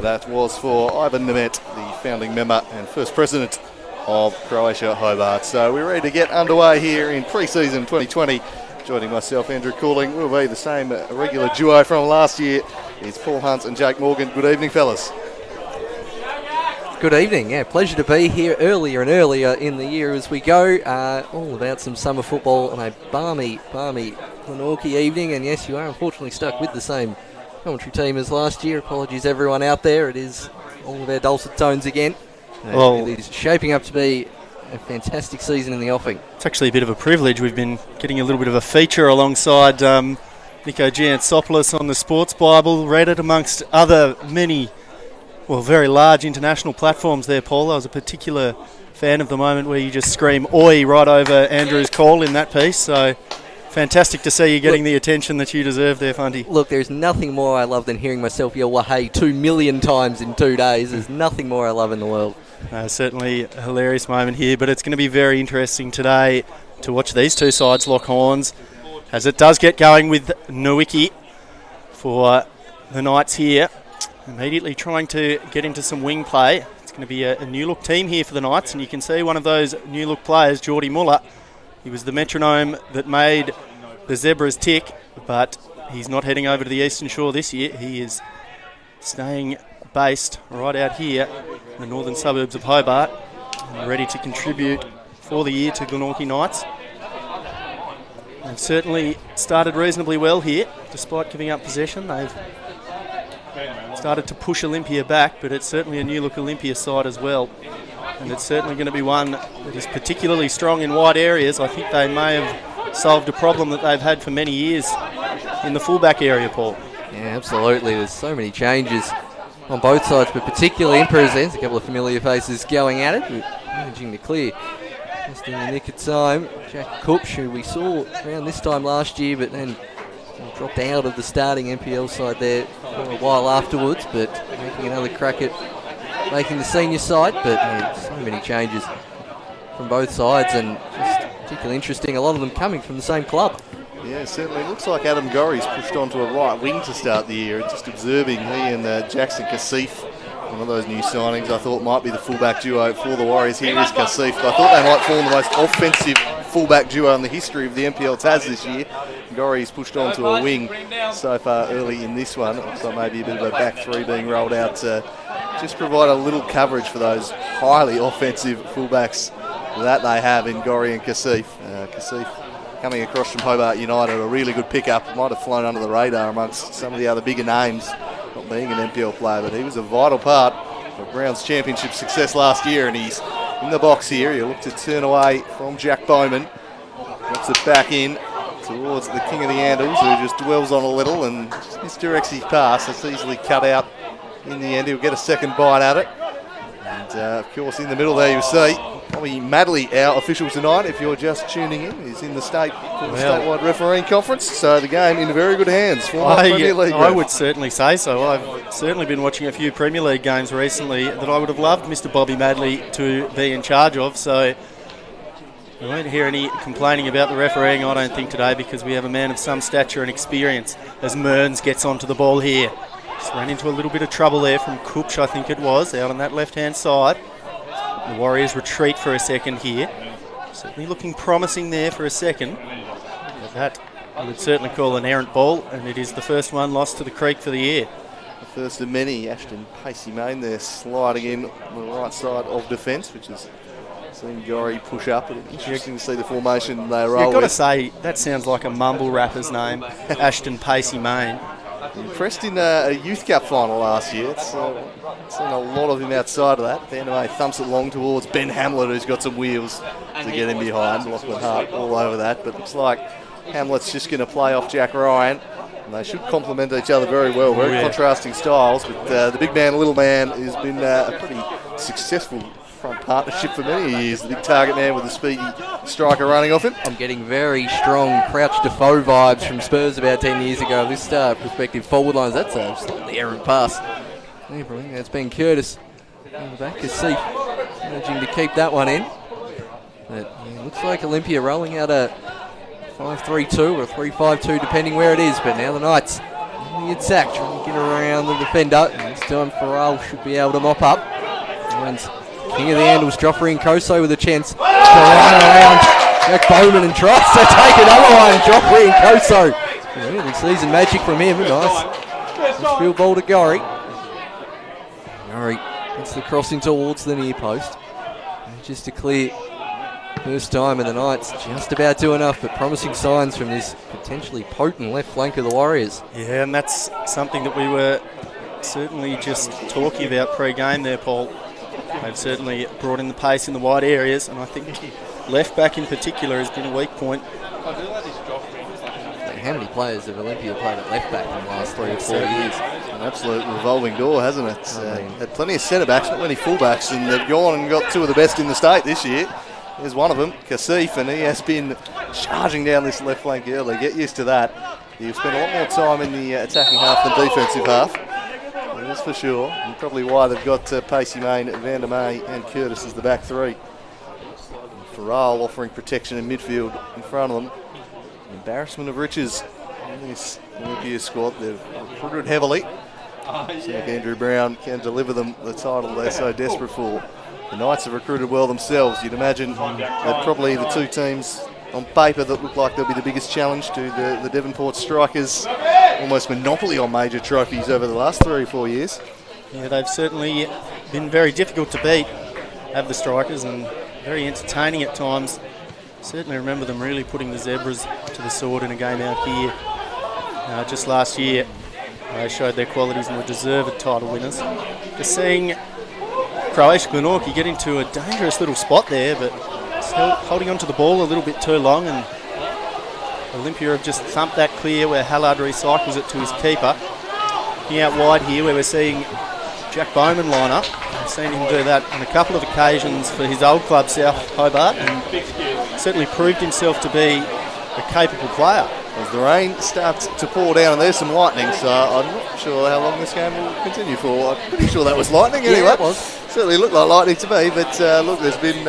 That was for Ivan Nemet, the founding member and first president of Croatia Hobart. So we're ready to get underway here in pre-season 2020. Joining myself, Andrew Cooling, will be the same regular duo from last year. It's Paul Hunt and Jake Morgan. Good evening, fellas. Good evening. Yeah, pleasure to be here earlier and earlier in the year as we go. All about some summer football on a balmy Glenorchy evening. And yes, you are unfortunately stuck with the same commentary team as last year. Apologies everyone out there. It is all of our dulcet tones again. Well, it is shaping up to be a fantastic season in the offing. It's actually a bit of a privilege. We've been getting a little bit of a feature alongside Nico Giantsopoulos on the Sports Bible, Reddit, amongst other many, very large international platforms there, Paul. I was a particular fan of the moment where you just scream "Oi" right over Andrew's call in that piece. So fantastic to see you getting the attention that you deserve there, Fundy. Look, there's nothing more I love than hearing myself yell "Wahey" 2 million times in 2 days. There's nothing more I love in the world. Certainly a hilarious moment here, but it's going to be very interesting today to watch these two sides lock horns as it does get going with Nowicki for the Knights here. Immediately trying to get into some wing play. It's going to be a new-look team here for the Knights, and you can see one of those new-look players, Geordie Muller. He was the metronome that made the Zebras tick, but he's not heading over to the Eastern Shore this year. He is staying based right out here in the northern suburbs of Hobart, and ready to contribute for the year to Glenorchy Knights. They've certainly started reasonably well here, despite giving up possession. They've started to push Olympia back, but it's certainly a new-look Olympia side as well. And it's certainly going to be one that is particularly strong in wide areas. I think they may have solved a problem that they've had for many years in the fullback area, Paul. Yeah, absolutely. There's so many changes on both sides, but particularly in presence. A couple of familiar faces going at it, managing to clear just in the nick of time. Jack Kupsch, who we saw around this time last year, but then dropped out of the starting NPL side there for a while afterwards, but making another crack at making the senior side. But so many changes from both sides, and just particularly interesting, a lot of them coming from the same club. Yeah, certainly looks like Adam Gorry's pushed onto a right wing to start the year. Just observing he and Jackson Kasif, one of those new signings I thought might be the fullback duo for the Warriors. Here is Kasif. I thought they might form the most offensive fullback duo in the history of the NPL Taz this year. Gorry's pushed onto a wing so far early in this one. It looks like maybe a bit of a back three being rolled out to just provide a little coverage for those highly offensive fullbacks that they have in Gorry and Kasif. Kasif coming across from Hobart United, a really good pickup. Might have flown under the radar amongst some of the other bigger names, not being an NPL player, but he was a vital part of Brown's championship success last year, and he's in the box here. He'll look to turn away from Jack Bowman. Drops it back in towards the king of the Andals, who just dwells on a little and misdirects his pass. It's easily cut out in the end. He'll get a second bite at it. And of course, in the middle there you see Bobby Madley, our official tonight, if you're just tuning in, is in the statewide refereeing conference. So the game in very good hands for Premier League. I would certainly say so. I've certainly been watching a few Premier League games recently that I would have loved Mr. Bobby Madley to be in charge of. So we won't hear any complaining about the refereeing, I don't think, today, because we have a man of some stature and experience as Mearns gets onto the ball here. Just ran into a little bit of trouble there from Kupsch, I think it was, out on that left-hand side. The Warriors retreat for a second here. Certainly looking promising there for a second. But that I would certainly call an errant ball, and it is the first one lost to the Creek for the year. The first of many. Ashton Pacey Main there sliding in on the right side of defence, which is seeing Gorry push up. It'll be interesting to see the formation they roll. You've got to say, that sounds like a mumble rapper's name, Ashton Pacey Main. Impressed in a Youth Cup final last year. It's seen a lot of him outside of that. Anyway, thumps it long towards Ben Hamlet, who's got some wheels to get him behind. Lachlan Hart all over that, but looks like Hamlet's just going to play off Jack Ryan. And they should complement each other very well. Very contrasting styles, but the big man, little man, has been a pretty successful front partnership for many years. The big target man with the speedy striker running off him. I'm getting very strong Crouch Defoe vibes from Spurs about 10 years ago. This prospective forward lines, that's a slightly errant pass. That's Ben Curtis in the back. Kasif managing to keep that one in. But looks like Olympia rolling out a 5-3-2 or a 3-5-2 depending where it is. But now the Knights in the attack trying to get around the defender. And this time Farrell should be able to mop up. Wins King of the Handles, Joffrey and Koso with a chance to run around Jack Bowman and tries to take another one. Joffrey and Koso. Early season magic from him. Nice field ball to Gorry. Gorry gets the crossing towards the near post. And just to clear first time, and the Knights just about do enough, but promising signs from this potentially potent left flank of the Warriors. Yeah, and that's something that we were certainly just talking about pre-game there, Paul. They've certainly brought in the pace in the wide areas, and I think left back in particular has been a weak point. How many players have Olympia played at left back in the last 3 or 4 years? An absolute revolving door, hasn't it? Had plenty of centre-backs, not many full-backs, and they've gone and got 2 of the best in the state this year. There's one of them, Kasif, and he has been charging down this left flank early. Get used to that. He'll spend a lot more time in the attacking half than defensive half. That's for sure. And probably why they've got Pacey Main, Van der May and Curtis as the back 3. Farrell offering protection in midfield in front of them. Embarrassment of riches in this Olympia squad. They've recruited heavily. So if Andrew Brown can deliver them the title they're so desperate for. The Knights have recruited well themselves. You'd imagine that probably the 2 teams on paper that look like they'll be the biggest challenge to the Devonport Strikers. Almost monopoly on major trophies over the last 3 or 4 years. Yeah, they've certainly been very difficult to beat, have the Strikers, and very entertaining at times. Certainly remember them really putting the Zebras to the sword in a game out here. Just last year, they showed their qualities and were deserved title winners. Just seeing Croatia Glenorchy get into a dangerous little spot there, but still holding onto the ball a little bit too long, and Olympia have just thumped that clear where Hallard recycles it to his keeper. Looking out wide here where we're seeing Jack Bowman line up. I've seen him do that on a couple of occasions for his old club, South Hobart, and certainly proved himself to be a capable player. As the rain starts to pour down, and there's some lightning, so I'm not sure how long this game will continue for. I'm pretty sure that was lightning anyway. Yeah, it was. Certainly looked like lightning to me, but look, there's been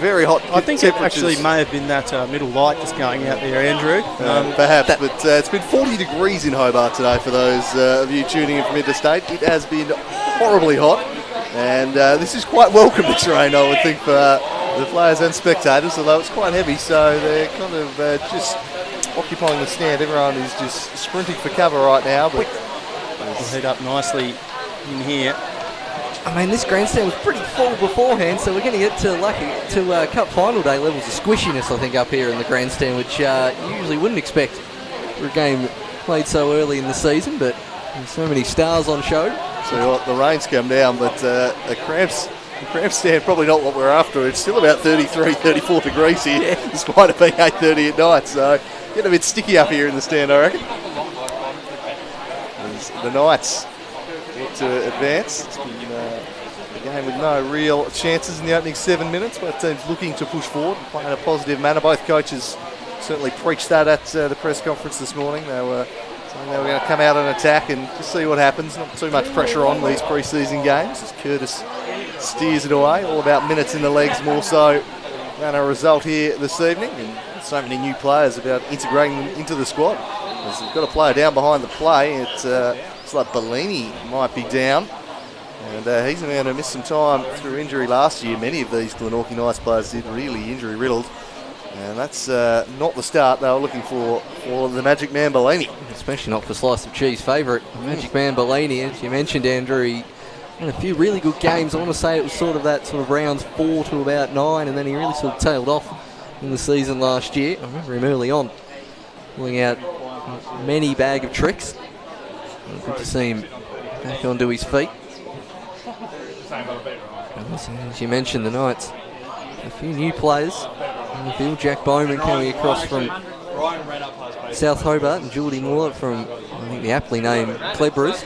very hot I think it actually may have been that middle light just going out there, Andrew. Perhaps, but it's been 40 degrees in Hobart today for those of you tuning in from interstate. It has been horribly hot, and this is quite welcome, this rain, I would think, for the players and spectators, although it's quite heavy, so they're kind of just occupying the stand. Everyone is just sprinting for cover right now. But we'll head up nicely in here. I mean, this grandstand was pretty full beforehand, so we're going to get to Cup Final Day levels of squishiness, I think, up here in the grandstand, which you usually wouldn't expect for a game played so early in the season, but there's so many stars on show. So what, the rain's come down, but the cramps stand probably not what we're after. It's still about 33, 34 degrees here, despite it being 8:30 at night, so getting a bit sticky up here in the stand, I reckon. As the Knights look to advance. It's been a game with no real chances in the opening 7 minutes. Both teams looking to push forward and play in a positive manner. Both coaches certainly preached that at the press conference this morning. They were saying they were going to come out and attack and just see what happens. Not too much pressure on these pre-season games as Curtis steers it away. All about minutes in the legs more so than a result here this evening. And so many new players about integrating them into the squad. As we've got a player down behind the play. It's like Bellini might be down. And he's going to miss some time through injury last year. Many of these Glenorchy Knights players did, really injury-riddled. And that's not the start they were looking for the Magic Man Bellini. Especially not for Slice of Cheese favourite, Magic Man Bellini. As you mentioned, Andrew, he had a few really good games. I want to say it was sort of rounds 4 to about 9, and then he really sort of tailed off in the season last year. I remember him early on, pulling out many bag of tricks. Good to see him back onto his feet. As you mentioned, the Knights, a few new players in the field. Jack Bowman coming across from South Hobart, and Geordie Moore from, I think, the aptly named Cleberers.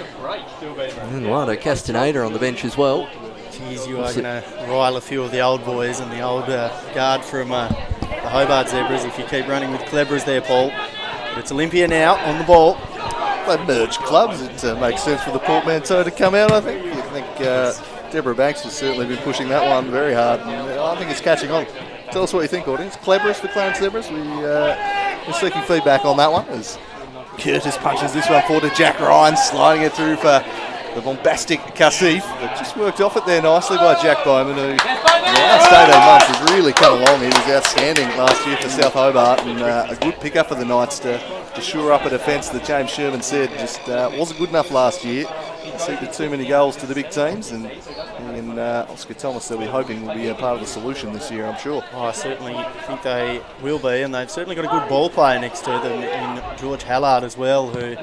And then Lado Castaneda on the bench as well. Geez, you are going to rile a few of the old boys and the old guard from the Hobart Zebras if you keep running with Cleberers there, Paul. But it's Olympia now on the ball. They merged clubs. It makes sense for the portmanteau to come out, I think. I think Deborah Banks has certainly been pushing that one very hard. And I think it's catching on. Tell us what you think, audience. Cleberers for Clarence Zebras. We're seeking feedback on that one. As Curtis punches this one forward to Jack Ryan, sliding it through for the bombastic Kasif. But just worked off it there nicely by Jack Bowman, who in the last 18 months has really come along. He was outstanding last year for South Hobart, and a good pickup for the Knights to shore up a defence that James Sherman said just wasn't good enough last year. Conceded too many goals to the big teams, and Oscar Thomas, they'll be hoping, will be a part of the solution this year, I'm sure. Oh, I certainly think they will be, and they've certainly got a good ball player next to them in George Hallard as well, who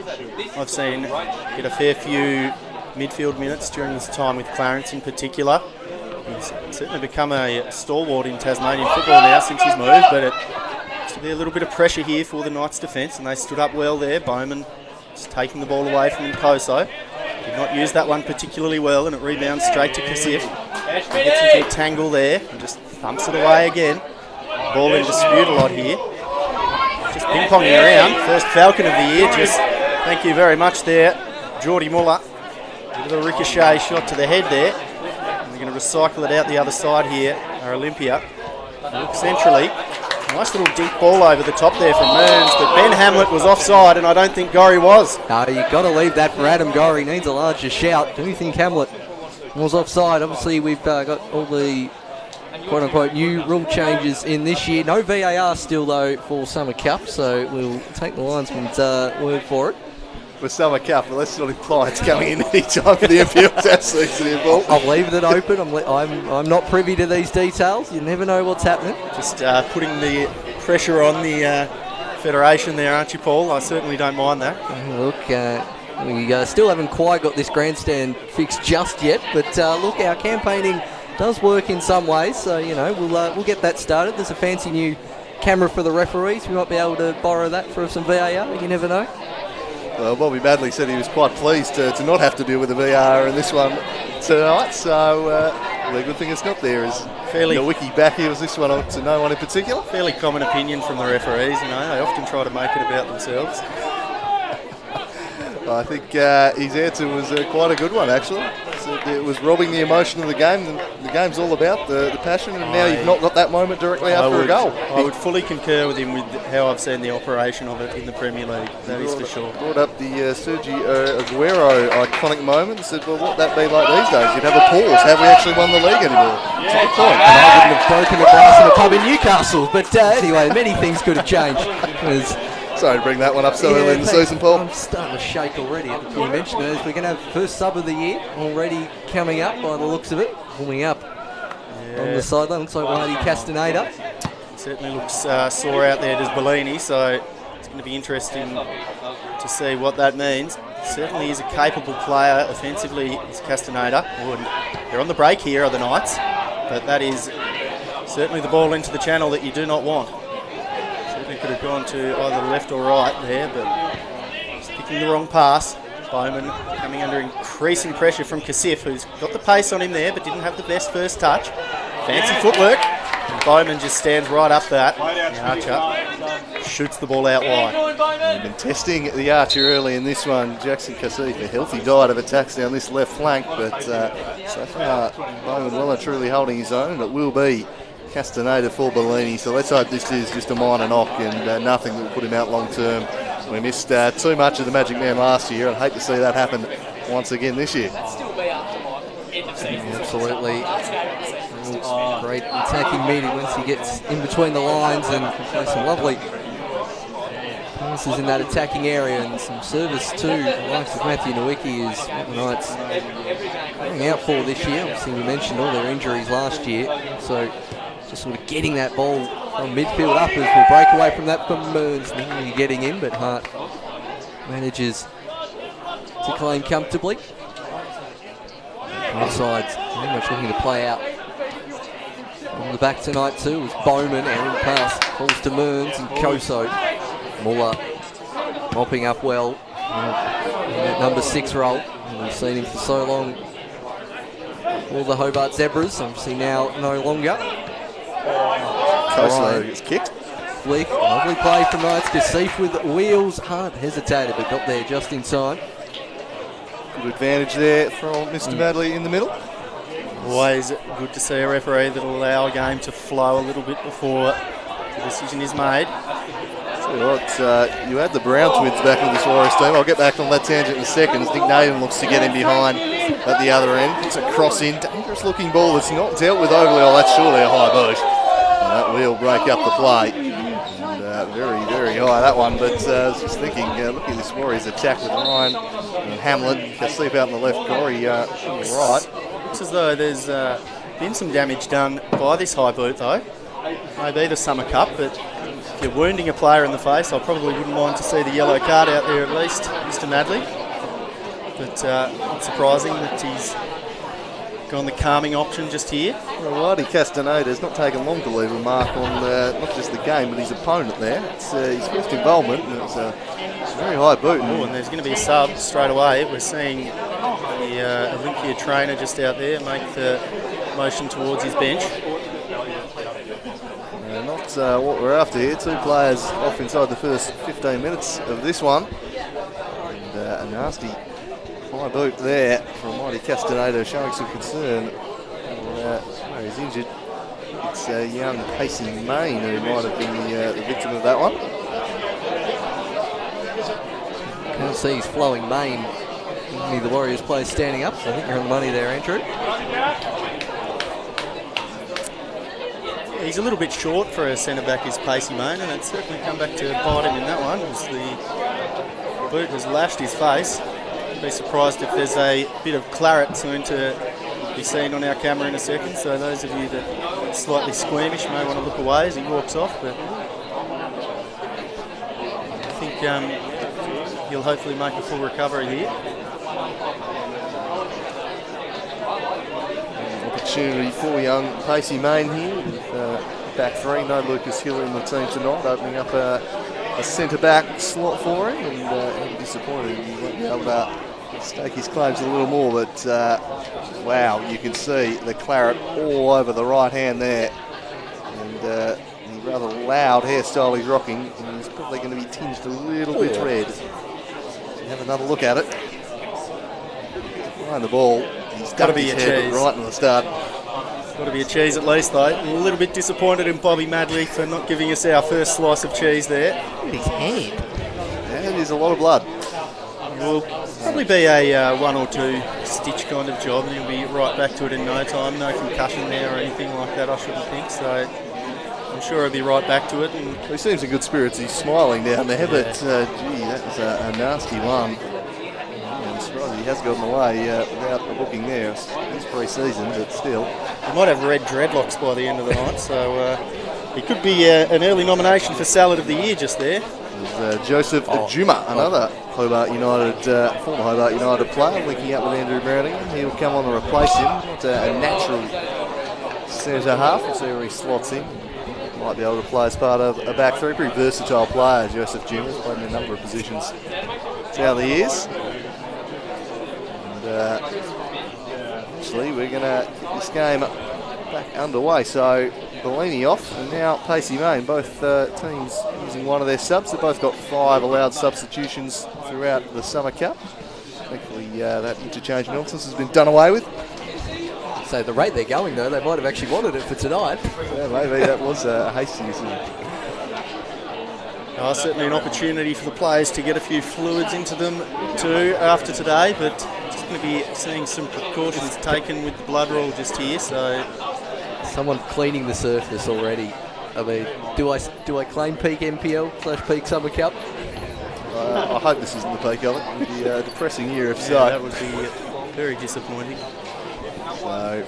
I've seen get a fair few midfield minutes during his time with Clarence in particular. He's certainly become a stalwart in Tasmanian football now since his move, but it has to be a little bit of pressure here for the Knights defence, and they stood up well there. Bowman just taking the ball away from Nkoso. Did not use that one particularly well, and it rebounds straight to Kasif. He gets into a tangle there and just thumps it away again. Ball in dispute a lot here. Just ping-ponging around. First Falcon of the year. Just thank you very much there, Geordie Muller. Bit of a ricochet shot to the head there. And they're going to recycle it out the other side here, our Olympia. Look centrally. Nice little deep ball over the top there from Mearns, but Ben Hamlet was offside, and I don't think Gorry was. No, you've got to leave that for Adam Gorry. Needs a larger shout. Do you think Hamlet was offside? Obviously, we've got all the quote-unquote new rule changes in this year. No VAR still, though, for Summer Cup, so we'll take the linesman's word for it. With Summer Cup, but let's not imply it's coming in any time for the NPL season involved. I'll leave it open. I'm not privy to these details. You never know what's happening. Just putting the pressure on the Federation there, aren't you, Paul? I certainly don't mind that. Look, we still haven't quite got this grandstand fixed just yet, but look, our campaigning does work in some ways, so we'll get that started. There's a fancy new camera for the referees. We might be able to borrow that for some VAR. You never know. Well, Bobby Badley said he was quite pleased to not have to deal with the VAR in this one tonight, so the good thing it's not there is the wiki back here was this one to no one in particular. Fairly common opinion from the referees, they often try to make it about themselves. I think his answer was quite a good one, actually. It was robbing the emotion of the game, and the game's all about the passion, and now you've not got that moment directly after a goal. I would fully concur with him with how I've seen the operation of it in the Premier League, that is for sure. Brought up the Sergio Aguero iconic moment and said, well, what that be like these days? You'd have a pause. Have we actually won the league anymore? It's a good point. And I wouldn't have broken the glass in a pub in Newcastle, but anyway, many things could have changed. Sorry to bring that one up so early in the season, Paul. I'm starting to shake already. You mentioned it. We're going to have first sub of the year already coming up by the looks of it. Warming up on the sideline. Looks like Whitey Castaneda. Certainly looks sore out there, does Bellini, so it's going to be interesting to see what that means. Certainly is a capable player offensively, is Castaneda. They're on the break here, are the Knights, but that is certainly the ball into the channel that you do not want. Could have gone to either left or right there, but just picking the wrong pass. Bowman coming under increasing pressure from Kasif, who's got the pace on him there, but didn't have the best first touch. Fancy footwork. And Bowman just stands right up that. The Archer shoots the ball out wide. We've been testing the Archer early in this one. Jackson Kasif, a healthy diet of attacks down this left flank, but so far Bowman well and truly holding his own, and it will be Castaneda for Bellini, so let's hope this is just a minor knock and nothing that will put him out long term. We missed too much of the Magic Man last year. I'd hate to see that happen once again this year. Absolutely. Great attacking meeting once he gets in between the lines and can play some lovely passes in that attacking area and some service too. The likes of Matthew Nowicki is what the Knights going out for this year. Obviously we mentioned all their injuries last year, so just sort of getting that ball from midfield uppers will break away from that from Mearns. Nearly getting in, but Hart manages to claim comfortably. Both sides very much looking to play out. On the back tonight too was Bowman, and in pass falls to Mearns and Koso. Muller mopping up well in that number 6 role. And we've seen him for so long. All the Hobart Zebras, obviously now no longer. Koso gets kicked. Flick, lovely play from Knights. Kasif with wheels. Hart hesitated but got there just in time. Good advantage there from Mr. Madley in the middle. Always good to see a referee that'll allow a game to flow a little bit before the decision is made. You had the Brown twins back with this Warriors team. I'll get back on that tangent in a second. Nick Naden looks to get in behind at the other end. It's a cross in, dangerous looking ball that's not dealt with overly. Oh, that's surely a high boot. And that will break up the play. And very, very high, that one. But I was just thinking, look at this Warriors attack with Ryan and Hamlet. Sleep out on the left, Gorry on the right. Looks as though there's been some damage done by this high boot, though. Maybe the Summer Cup, but if you're wounding a player in the face, I probably wouldn't mind to see the yellow card out there at least, Mr. Madley. But not surprising that he's gone the calming option just here. Well, Whitey Castaneda's not taken long to leave a mark on not just the game, but his opponent there. It's his first involvement, and it's a very high boot. Oh, and there's going to be a sub straight away. We're seeing the Olympia trainer just out there make the motion towards his bench. Not what we're after here. Two players off inside the first 15 minutes of this one. And a nasty high boot there from Whitey Castaneda, showing some concern where he's injured. It's young Pacey Main who might have been the victim of that one. Can't see his flowing mane. Only the Warriors player standing up, so I think you're on the money there, Andrew. He's a little bit short for a centre-back, is Pacey Main, and it's certainly come back to bite him in that one, as the boot has lashed his face. I'd be surprised if there's a bit of claret soon to be seen on our camera in a second, so those of you that are slightly squeamish may want to look away as he walks off, but I think he'll hopefully make a full recovery here. Opportunity for young Pacey Main here with back three. No Lucas Hill in the team tonight, opening up a centre-back slot for him, and disappointed he won't be able to stake his claims a little more, but wow, you can see the claret all over the right hand there, and the rather loud hairstyle he's rocking, and he's probably going to be tinged a little bit red. Have another look at it. Behind the ball. He's got to be a cheese right in the start. Got to be a cheese at least, though. A little bit disappointed in Bobby Madley for not giving us our first slice of cheese there. Look at his hand. And there's a lot of blood. It will probably be a 1 or 2 stitch kind of job, and he'll be right back to it in no time. No concussion there or anything like that, I shouldn't think. So I'm sure he'll be right back to it. And he seems in good spirits. He's smiling down there, but gee, that was a nasty one. I'm surprised he has gotten away without a booking there. It's pre-season, but still. He might have red dreadlocks by the end of the night, so he could be an early nomination for Salad of the Year just there. There's Joseph Juma, another Hobart United, former Hobart United player, linking up with Andrew Browning. He'll come on to replace him. Not a natural centre half. We'll see where he slots in. Might be able to play as part of a back three. Pretty versatile player, Joseph Juma. Played in a number of positions down the years. And actually, we're going to get this game back underway. So Bellini off, and now Pacey Main. Both teams using one of their subs. They've both got 5 allowed substitutions throughout the Summer Cup. Thankfully, that interchange nonsense has been done away with. So the rate they're going, though, they might have actually wanted it for tonight. Yeah, maybe that was a hasty decision. Certainly an opportunity for the players to get a few fluids into them too after today, but just going to be seeing some precautions taken with the blood roll just here. So someone cleaning the surface already. I mean, do I claim peak NPL / peak Summer Cup? I hope this isn't the peak of it. It would be a depressing year if so. That would be very disappointing. So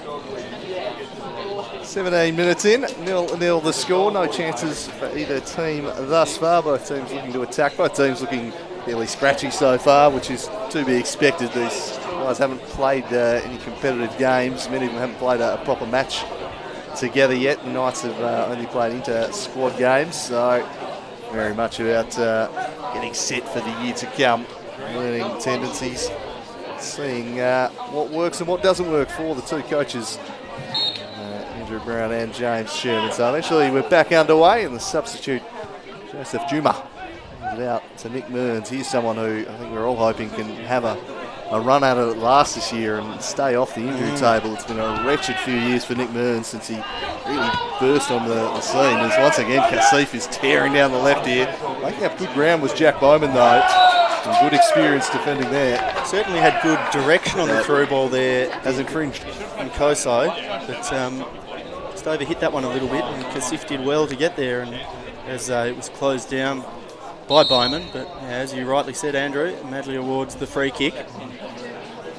17 minutes in, 0-0 the score. No chances for either team thus far. Both teams looking to attack. Both teams looking fairly scratchy so far, which is to be expected. These guys haven't played any competitive games. Many of them haven't played a proper match together yet. The Knights have only played inter-squad games, so very much about getting set for the year to come, learning tendencies, seeing what works and what doesn't work for the two coaches, Andrew Brown and James Sherman. So eventually we're back underway, and the substitute, Joseph Juma, hands it out to Nick Mearns. He's someone who I think we're all hoping can have a a run at it last this year and stay off the injury table. It's been a wretched few years for Nick Mearns since he really burst on the scene. As once again, Kasif is tearing down the left here. Making up good ground was Jack Bowman though. Some good experience defending there. Certainly had good direction on the through ball there. Has infringed. And Koso, but just overhit that one a little bit, and Kasif did well to get there, and as it was closed down by Bowman. But as you rightly said, Andrew, Madley awards the free kick.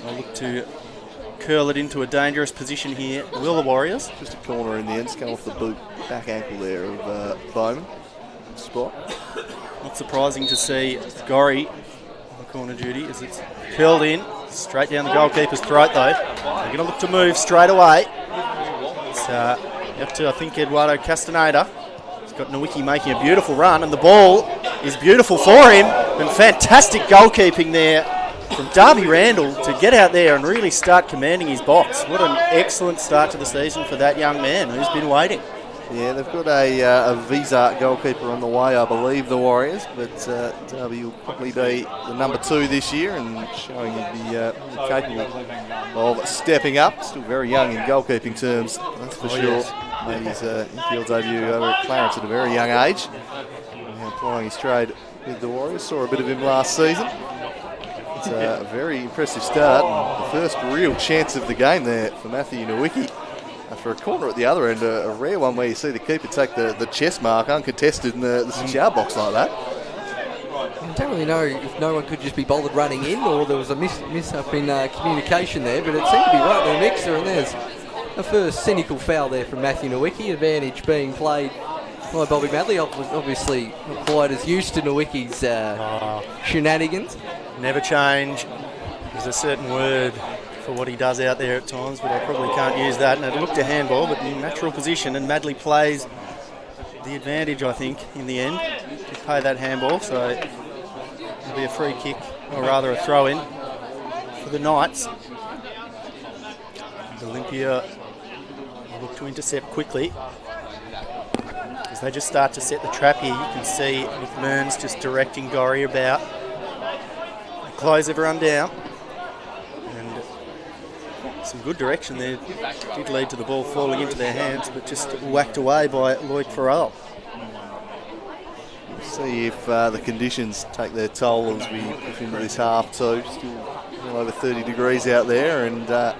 I'll look to curl it into a dangerous position here. Will the Warriors? Just a corner in the end, it's come off the boot, back ankle there of Bowman. Spot. Not surprising to see Gorry on the corner duty as it's curled in, straight down the goalkeeper's throat though. They're going to look to move straight away. It's up to, I think, Eduardo Castaneda. He's got Nowicki making a beautiful run, and the ball is beautiful for him. And fantastic goalkeeping there from Darby Randall to get out there and really start commanding his box. What an excellent start to the season for that young man who's been waiting. Yeah, they've got a Visa goalkeeper on the way, I believe, the Warriors, but Darby will probably be the number 2 this year and showing he'd be capable of stepping up. Still very young in goalkeeping terms, that's for sure. Yes. Made his infield debut over at Clarence at a very young age. Now applying his trade with the Warriors. Saw a bit of him last season. It's a very impressive start. And the first real chance of the game there for Matthew Nowicki. For a corner at the other end, a rare one where you see the keeper take the chest mark uncontested in the 6-yard box like that. I don't really know if no one could just be bothered running in or there was a mishap in communication there, but it seemed to be right in the mixer, and there's a first cynical foul there from Matthew Nowicki, advantage being played by Bobby Madley, obviously not quite as used to Nowicki's shenanigans. Never change. There's a certain word for what he does out there at times, but I probably can't use that. And it looked a handball, but in natural position, and Madley plays the advantage, I think, in the end to pay that handball. So it'll be a free kick, or rather a throw-in for the Knights. And Olympia will look to intercept quickly. As they just start to set the trap here, you can see with Mearns just directing Gorry about. They close everyone down. Some good direction there. Did lead to the ball falling into their hands, but just whacked away by Loic Farrell. See if the conditions take their toll as we push into this half too. Still well over 30 degrees out there, and a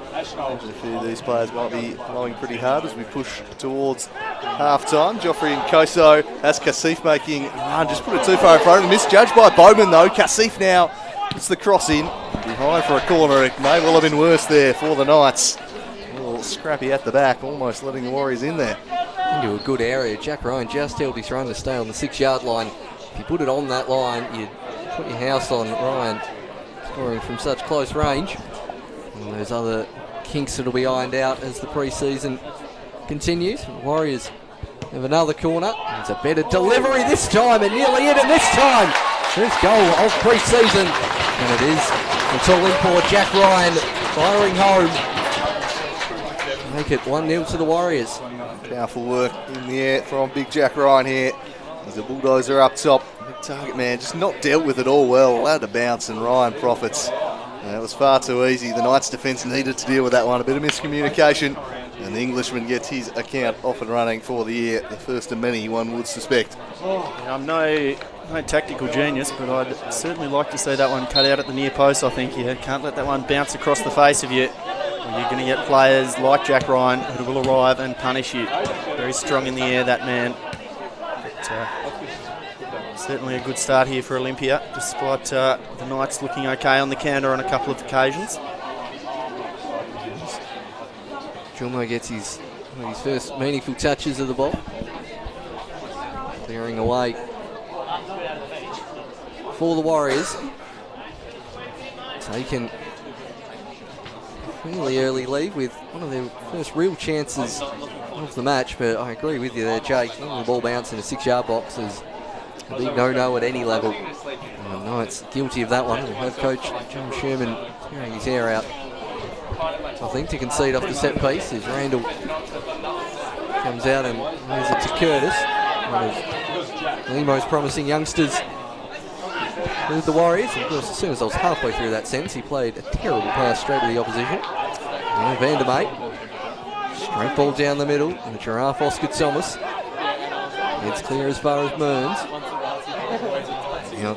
few of these players might be blowing pretty hard as we push towards half time. Joffrey and Koso has Kasif making just put it too far in front. Misjudged by Bowman though. Kasif now puts the cross in. Behind for a corner. It may well have been worse there for the Knights. A little scrappy at the back, almost letting the Warriors in there. Into a good area. Jack Ryan just held his run to stay on the 6-yard line. If you put it on that line, you'd put your house on Ryan scoring from such close range. And those other kinks that'll be ironed out as the pre-season continues. Warriors have another corner. It's a better delivery this time, and nearly in, and this time first goal of pre-season, and it is. It's all in for Jack Ryan firing home. Make it 1-0 to the Warriors. Powerful work in the air from big Jack Ryan here. There's a bulldozer up top. The target man just not dealt with it all well. Allowed to bounce, and Ryan profits. It was far too easy. The Knights defence needed to deal with that one. A bit of miscommunication. And the Englishman gets his account off and running for the year. The first of many, one would suspect. I'm no tactical genius, but I'd certainly like to see that one cut out at the near post, I think. You can't let that one bounce across the face of you. You're going to get players like Jack Ryan who will arrive and punish you. Very strong in the air, that man. But, certainly a good start here for Olympia, despite the Knights looking okay on the counter on a couple of occasions. Julmo gets his first meaningful touches of the ball. Clearing away for the Warriors. Taken fairly early lead with one of their first real chances of the match, but I agree with you there, Jake. The ball bouncing in a 6-yard box is a big no-no at any level. Knights guilty of that one. Head coach John Sherman tearing his hair out, I think, to concede off the set piece as Randall comes out and moves it to Curtis, one of the most promising youngsters with the Warriors. Of course, as soon as I was halfway through that sentence, he played a terrible pass straight to the opposition. And Vandermeer, straight ball down the middle, and the Giraffe Oscar Thomas. It's clear as far as Mearns. Now,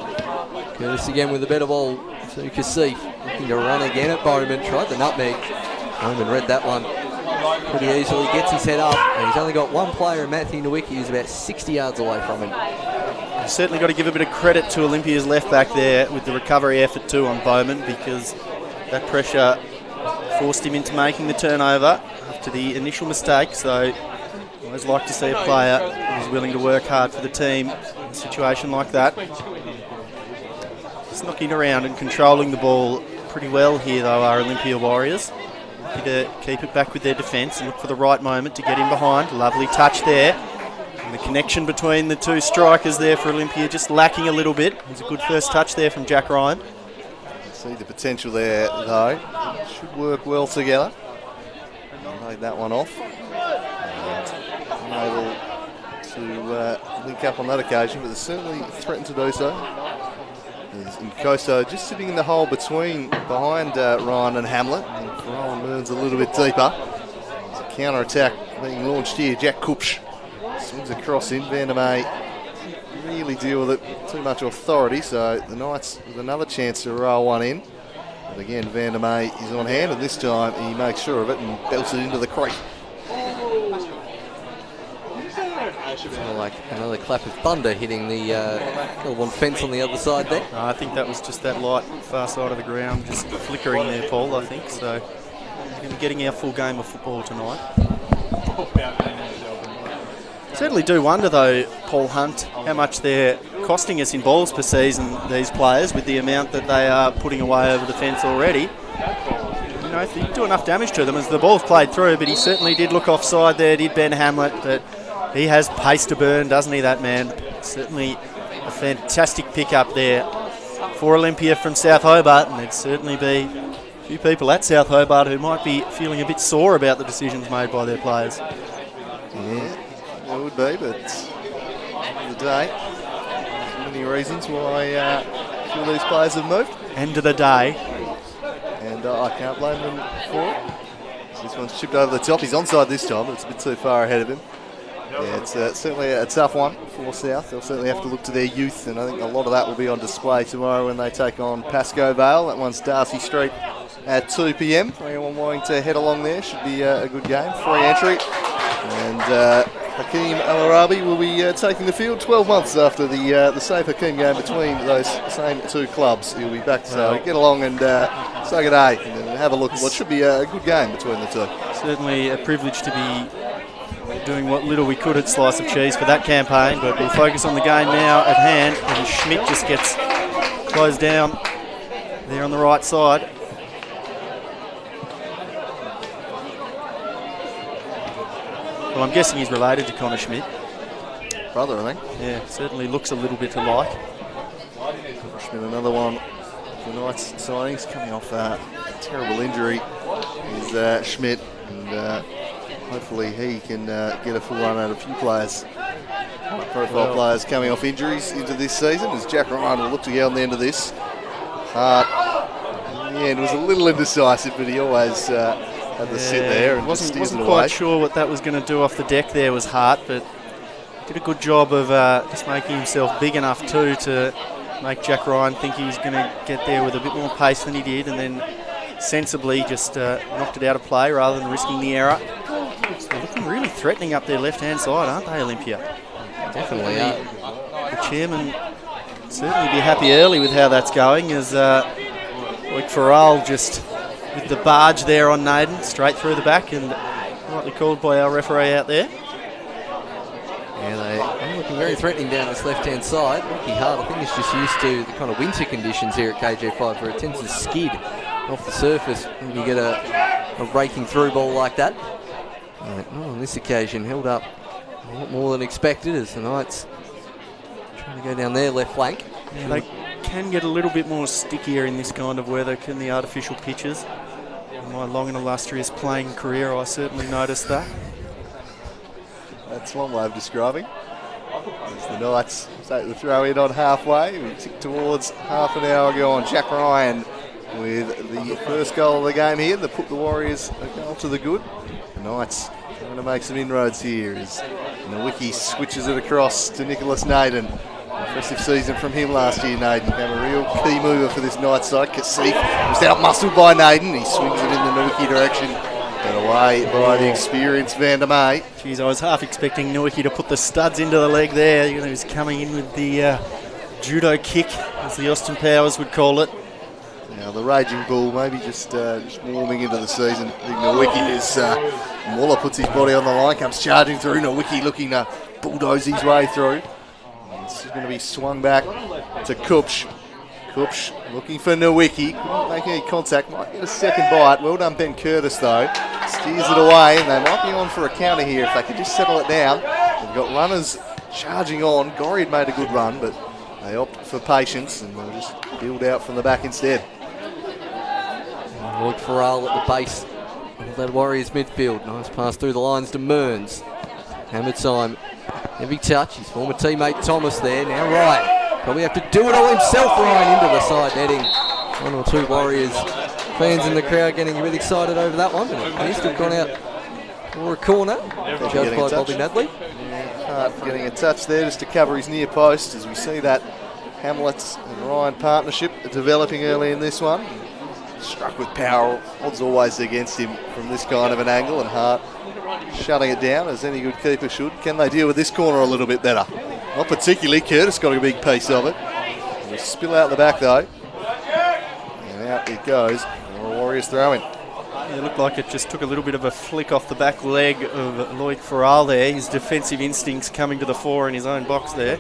Curtis again with a better ball to Kasif. Looking to run again at Bowman. Tried the nutmeg. Bowman read that one pretty easily. Gets his head up, and he's only got one player, Matthew Nowicki, who's about 60 yards away from him. You've certainly got to give a bit of credit to Olympia's left back there with the recovery effort too on Bowman, because that pressure forced him into making the turnover after the initial mistake. So I always like to see a player who's willing to work hard for the team in a situation like that. Just knocking around and controlling the ball pretty well here though are Olympia Warriors. Happy to keep it back with their defence and look for the right moment to get in behind. Lovely touch there. And the connection between the two strikers there for Olympia just lacking a little bit. It was a good first touch there from Jack Ryan. See the potential there though. Should work well together. Laid that one off. Unable to link up on that occasion, but they certainly threatened to do so. There's Nkoso just sitting in the hole behind Ryan and Hamlet. And Ryan Mearns a little bit deeper. There's a counter-attack being launched here. Jack Kupsch swings across in. Vandermeer really deal with it. Too much authority, so the Knights with another chance to roll one in. But again, Vandermeer is on hand, and this time he makes sure of it and belts it into the creek. Like another clap of thunder hitting the one fence on the other side there. I think that was just that light far side of the ground just flickering there, Paul, I think. So we're going to be getting our full game of football tonight. Certainly do wonder though, Paul Hunt, how much they're costing us in balls per season, these players, with the amount that they are putting away over the fence already. You know, if you do enough damage to them as the ball's played through, but he certainly did look offside there, did Ben Hamlet, but he has pace to burn, doesn't he, that man? Certainly a fantastic pick-up there for Olympia from South Hobart, and there'd certainly be a few people at South Hobart who might be feeling a bit sore about the decisions made by their players. Yeah, it would be, but the day, there's many reasons why a few of these players have moved. End of the day. And I can't blame them for it. So this one's chipped over the top. He's onside this time, but it's a bit too far ahead of him. Yeah, it's certainly a tough one for South. They'll certainly have to look to their youth, and I think a lot of that will be on display tomorrow when they take on Pascoe Vale. That one's Darcy Street at 2 p.m. For anyone wanting to head along there, should be a good game. Free entry. And Hakeem Al-Arabi will be taking the field 12 months after the Safe Hakeem game between those same two clubs. He'll be back, so get along and say good day and have a look at what should be a good game between the two. Certainly a privilege to be doing what little we could at Slice of Cheese for that campaign, but we'll focus on the game now at hand, and Schmidt just gets closed down there on the right side. Well, I'm guessing he's related to Connor Schmidt. Brother, I think. Yeah, certainly looks a little bit alike. Schmidt, another one. The Knights signings coming off a terrible injury is Schmidt, and hopefully he can get a full run out of a few players. Profile players coming off injuries into this season, as Jack Ryan will look to get on the end of this. Hart, in the end, was a little indecisive, but he always had to sit there and wasn't away. Quite sure what that was going to do off the deck there was Hart, but did a good job of just making himself big enough too to make Jack Ryan think he was going to get there with a bit more pace than he did, and then sensibly just knocked it out of play rather than risking the error. So they're looking really threatening up their left-hand side, aren't they, Olympia? Definitely. The chairman would certainly be happy early with how that's going, as Loic Farrell just with the barge there on Naden, straight through the back, and rightly called by our referee out there. Yeah, they're looking very threatening down this left-hand side. Rocky Hart, I think, is just used to the kind of winter conditions here at KJ5, where it tends to skid off the surface when you get a raking through ball like that. On this occasion, held up a lot more than expected as the Knights trying to go down their left flank. Yeah, they can get a little bit more stickier in this kind of weather, can the artificial pitches. In my long and illustrious playing career, I certainly noticed that. That's one way of describing. As the Knights take the throw in on halfway. We tick towards half an hour ago on Jack Ryan with the first goal of the game here to put the Warriors a goal to the good. The Knights trying to make some inroads here as Nowicki switches it across to Nicholas Naden. Impressive season from him last year, Naden. Became a real key mover for this Knights side. Kasif was out-muscled by Naden. He swings it in the Nowicki direction. And away by the experienced Van der May. Geez, I was half expecting Nowicki to put the studs into the leg there. You know, he's coming in with the judo kick, as the Austin Powers would call it. Now the Raging Bull maybe just warming into the season. I think Nowicki is, Muller puts his body on the line, comes charging through. Nowicki looking to bulldoze his way through. This is going to be swung back to Kupch. Kupch looking for Nowicki. Couldn't make any contact. Might get a second bite. Well done, Ben Curtis, though. Steers it away, and they might be on for a counter here if they could just settle it down. They've got runners charging on. Gorrie had made a good run, but they opt for patience, and they'll just build out from the back instead. Lloyd Farrell at the base of that Warriors midfield. Nice pass through the lines to Mearns. Hammer time. Heavy touch. His former teammate Thomas there. Now Ryan. Probably have to do it all himself. Ryan into the side netting. One or two Warriors fans in the crowd getting a bit excited over that one. But it appears to have gone out for a corner. Judged by Bobby Nadley. Hart getting a touch there just to cover his near post as we see that Hamlet and Ryan partnership developing early in this one. Struck with power, odds always against him from this kind of an angle, and Hart shutting it down as any good keeper should. Can they deal with this corner a little bit better? Not particularly. Curtis got a big piece of it. It'll spill out the back though, and out it goes. More Warriors throwing. It looked like it just took a little bit of a flick off the back leg of Lloyd Farrell there. His defensive instincts coming to the fore in his own box there.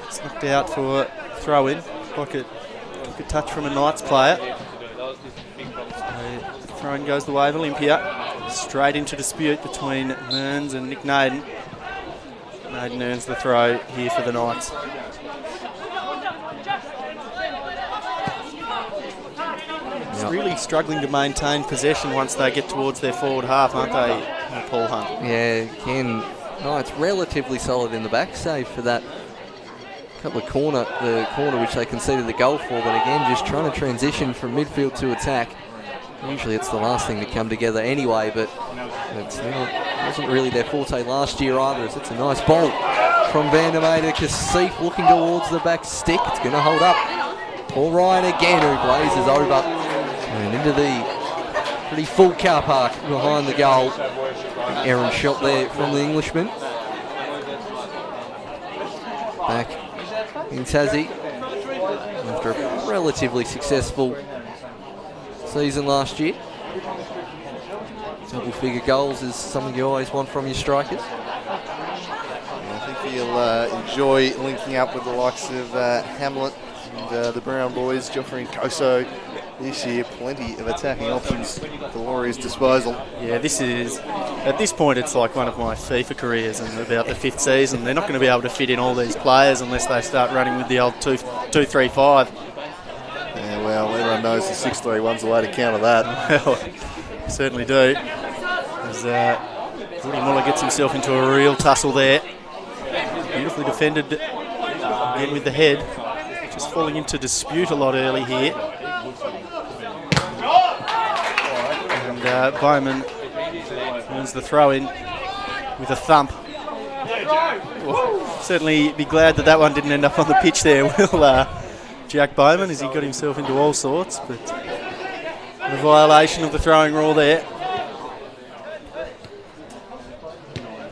It's knocked out for throw in. Like it took a touch from a Knights player. So throw in goes the way of Olympia. Straight into dispute between Mearns and Nick Naden. Naden earns the throw here for the Knights. It's really struggling to maintain possession once they get towards their forward half, aren't they, Paul Hunt? Yeah, again, Knights relatively solid in the back, save for that couple of the corner which they conceded the goal for, but again, just trying to transition from midfield to attack. Usually it's the last thing to come together anyway, but it wasn't really their forte last year either. It's a nice ball from Van der May to Kasif, looking towards the back stick. It's going to hold up for Ryan again, who blazes over and into the pretty full car park behind the goal. Errant shot there from the Englishman. Back in Tassie after a relatively successful season last year. Double-figure goals is something you always want from your strikers. I think he'll enjoy linking up with the likes of Hamlet and the Brown boys, Joffrey and Koso this year. Plenty of attacking options at the Warriors' disposal. Yeah, this is, at this point, it's like one of my FIFA careers, and about the 5th season. They're not going to be able to fit in all these players unless they start running with the old 2-3-5. Yeah, well, everyone knows the 6-3-1's the way to counter that. Well, certainly do. As Woody Muller gets himself into a real tussle there. Beautifully defended again with the head. Just falling into dispute a lot early here. And Bowman earns the throw in with a thump. We'll certainly be glad that one didn't end up on the pitch there, will Jack Bowman, as he got himself into all sorts, but the violation of the throwing rule there.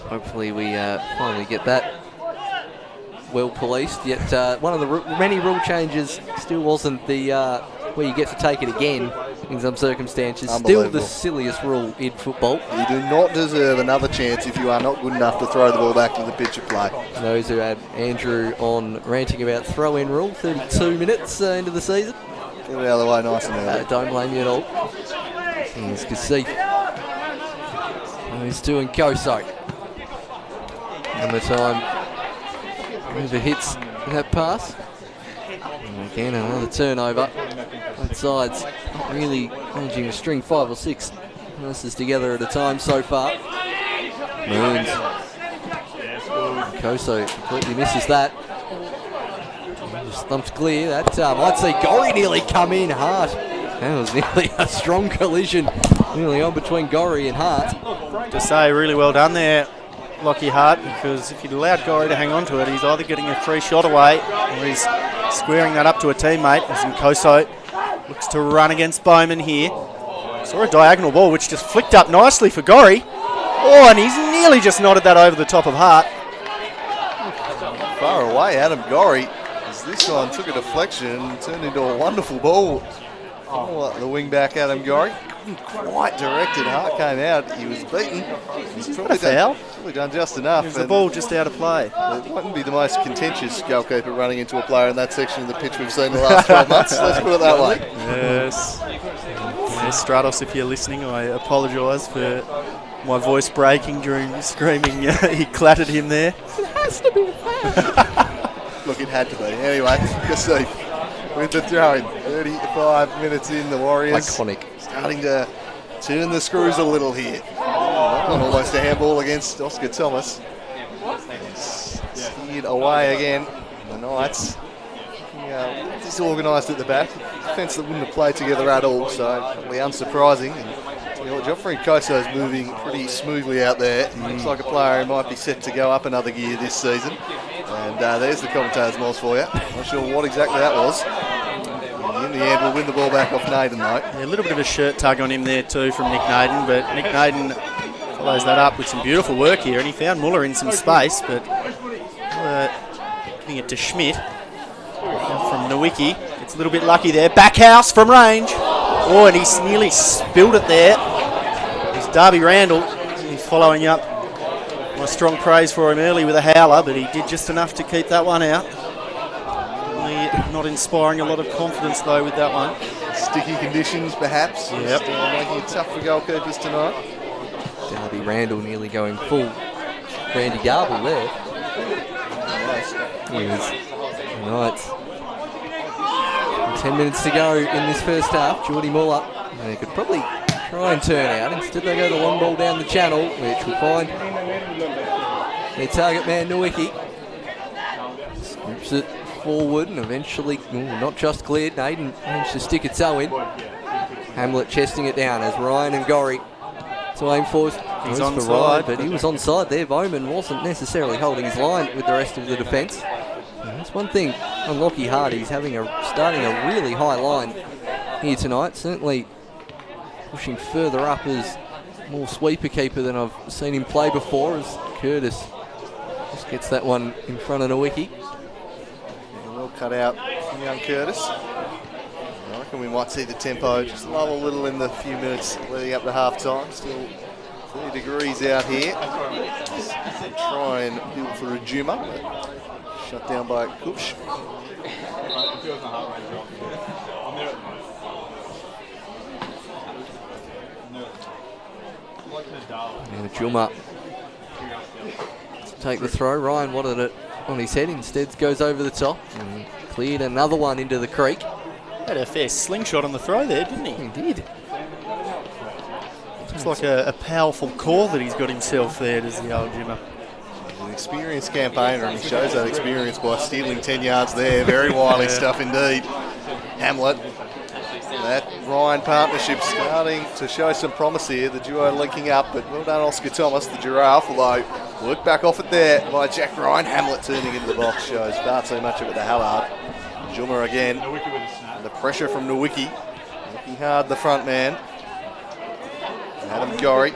Hopefully we finally get that well policed, yet one of the many rule changes still wasn't the where you get to take it again in some circumstances. Still the silliest rule in football. You do not deserve another chance if you are not good enough to throw the ball back to the pitch of play. Those who had Andrew on ranting about throw-in rule, 32 minutes into the season. Get it out of the way nice and early. Don't blame you at all. Here's Kasif. He's doing Koso. And the time over hits that pass. And again, another turnover. Both sides not really managing to string 5 or 6 passes together at a time so far. Mearns Koso completely misses that. Just thumps clear. That might see Gorry nearly come in. Hart. That was nearly a strong collision. Nearly on between Gorry and Hart. To say, really well done there, Lockie Hart, because if he'd allowed Gorry to hang on to it, he's either getting a free shot away or he's squaring that up to a teammate, as in Koso looks to run against Bowman here. Saw a diagonal ball which just flicked up nicely for Gorry. Oh, and he's nearly just nodded that over the top of Hart. Far away, Adam Gorry, as this one took a deflection and turned into a wonderful ball. Oh, the wing back, Adam Gorry, couldn't quite direct it. Hart came out, he was beaten. He's probably done just enough. Is the ball just out of play? It wouldn't be the most contentious goalkeeper running into a player in that section of the pitch we've seen the last 12 months. Let's put it that way. Yes. Yes, Stratos, if you're listening, I apologise for my voice breaking during screaming. He clattered him there. It has to be a foul. Look, it had to be. Anyway, Kasif with the throw-in. 35 minutes in, the Warriors Iconic. starting to turn the screws a little here. Almost a handball against Oscar Thomas. Steered away again. The Knights disorganised at the back. Defence that wouldn't have played together at all, so probably unsurprising. And, Geoffrey Koso's moving pretty smoothly out there. Looks like a player who might be set to go up another gear this season. And there's the commentator's mouse for you. Not sure what exactly that was. In the end, we'll win the ball back off Naden, though. Yeah, a little bit of a shirt tug on him there too from Nick Naden, but Nick Naden follows that up with some beautiful work here, and he found Muller in some space, but giving it to Schmidt from Nowicki. It's a little bit lucky there. Backhouse from range. Oh, and he's nearly spilled it there. It's Darby Randall. He's following up my strong praise for him early with a howler, but he did just enough to keep that one out. Not inspiring a lot of confidence though with that one. Sticky conditions perhaps. Yep. Making it tough for goalkeepers tonight. Darby Randall nearly going full Randy Garble there. Right. 10 minutes to go in this first half. Geordie Muller. They could probably try and turn out. Instead they go the long ball down the channel, which will find their target man Nowicki. Scoops it forward and eventually, not just cleared, Naden managed to stick a toe in. Hamlet chesting it down as Ryan and Gorry to aim for. He's for onside, Ryan, but he was onside there. Bowman wasn't necessarily holding his line with the rest of the defence. That's one thing on Lockie Hart. He's starting a really high line here tonight. Certainly pushing further up as more sweeper keeper than I've seen him play before, as Curtis just gets that one in front of Nowicki. Well cut out from young Curtis. I reckon we might see the tempo just lull a little in the few minutes leading up to half time. Still 30 degrees out here. Try and build for a Juma, but shut down by Kush. And Juma to take the throw. Ryan wanted it on his head, instead goes over the top and cleared another one into the creek. Had a fair slingshot on the throw there, didn't he? He did. Looks like a powerful core that he's got himself there, does the old Jimmer. He's an experienced campaigner, and he shows that experience by stealing 10 yards there. Very wily stuff indeed. Hamlet. That Ryan partnership starting to show some promise here. The duo linking up, but well done Oscar Thomas, the giraffe, although worked back off it there by Jack Ryan. Hamlet turning into the box shows far too much of it to Hallard. Juma again. The pressure from Nowicki. Working hard, the front man. Adam Gorry,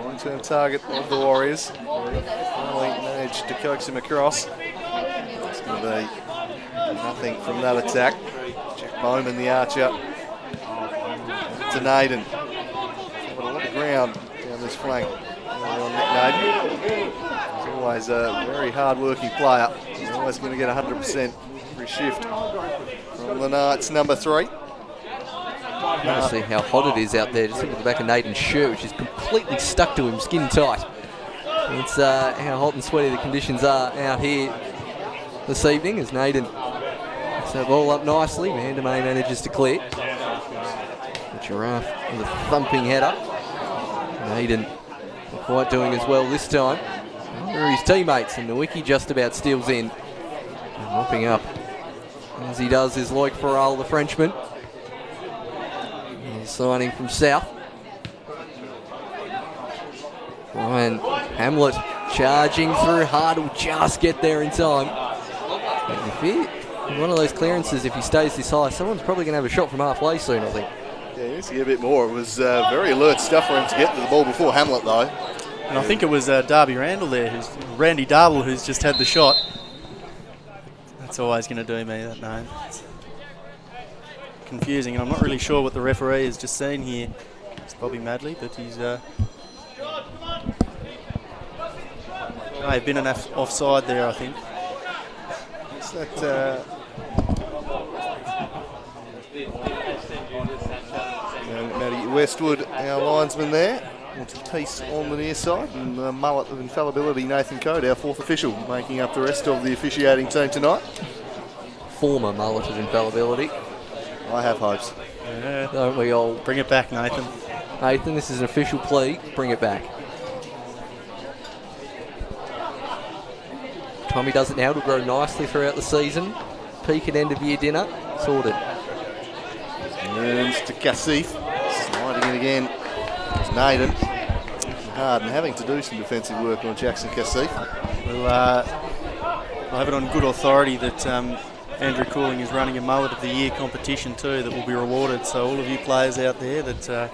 long-term target of the Warriors. Finally managed to coax him across. It's going to be nothing from that attack. Jack Bowman, the archer. To Naden. But a lot of ground down this flank. On Nick Naden. He's always a very hard-working player. He's always going to get 100% every shift. From the Knights, number 3. You want to see how hot it is out there. Just look at the back of Naden's shirt, which is completely stuck to him, skin tight. It's how hot and sweaty the conditions are out here this evening as Naden gets that ball up nicely. Mandamay manages to clear. The giraffe with a thumping header. Naden not quite doing as well this time. Under his teammates, and Nowicki just about steals in. And mopping up, as he does, is Loic Farrell, the Frenchman. He's signing from South. Ryan Hamlet charging through hard, will just get there in time. And if he, one of those clearances, if he stays this high, someone's probably going to have a shot from halfway soon, I think. Yeah, he needs to get a bit more. It was very alert stuff for him to get to the ball before Hamlet, though. And I think it was Darby Randall there, Randy Darble, who's just had the shot. That's always going to do me, that name. It's confusing, and I'm not really sure what the referee has just seen here. It's Bobby Madley, but he's may have been an offside there, I think. Is that Matty Westwood, our linesman there? Wants a piece on the near side, and the mullet of infallibility, Nathan Code, our fourth official, making up the rest of the officiating team tonight. Former mullet of infallibility. I have hopes. Yeah. Don't we all? Bring it back, Nathan. Nathan, this is an official plea. Bring it back. Tommy does it now. It'll grow nicely throughout the season. Peak at end of year dinner. Sorted. Turns to Kasif. Sliding it again. It's Naden. Hard and having to do some defensive work on Jackson Kasif. We'll have it on good authority that Andrew Cooling is running a Mullet of the Year competition too that will be rewarded. So all of you players out there that are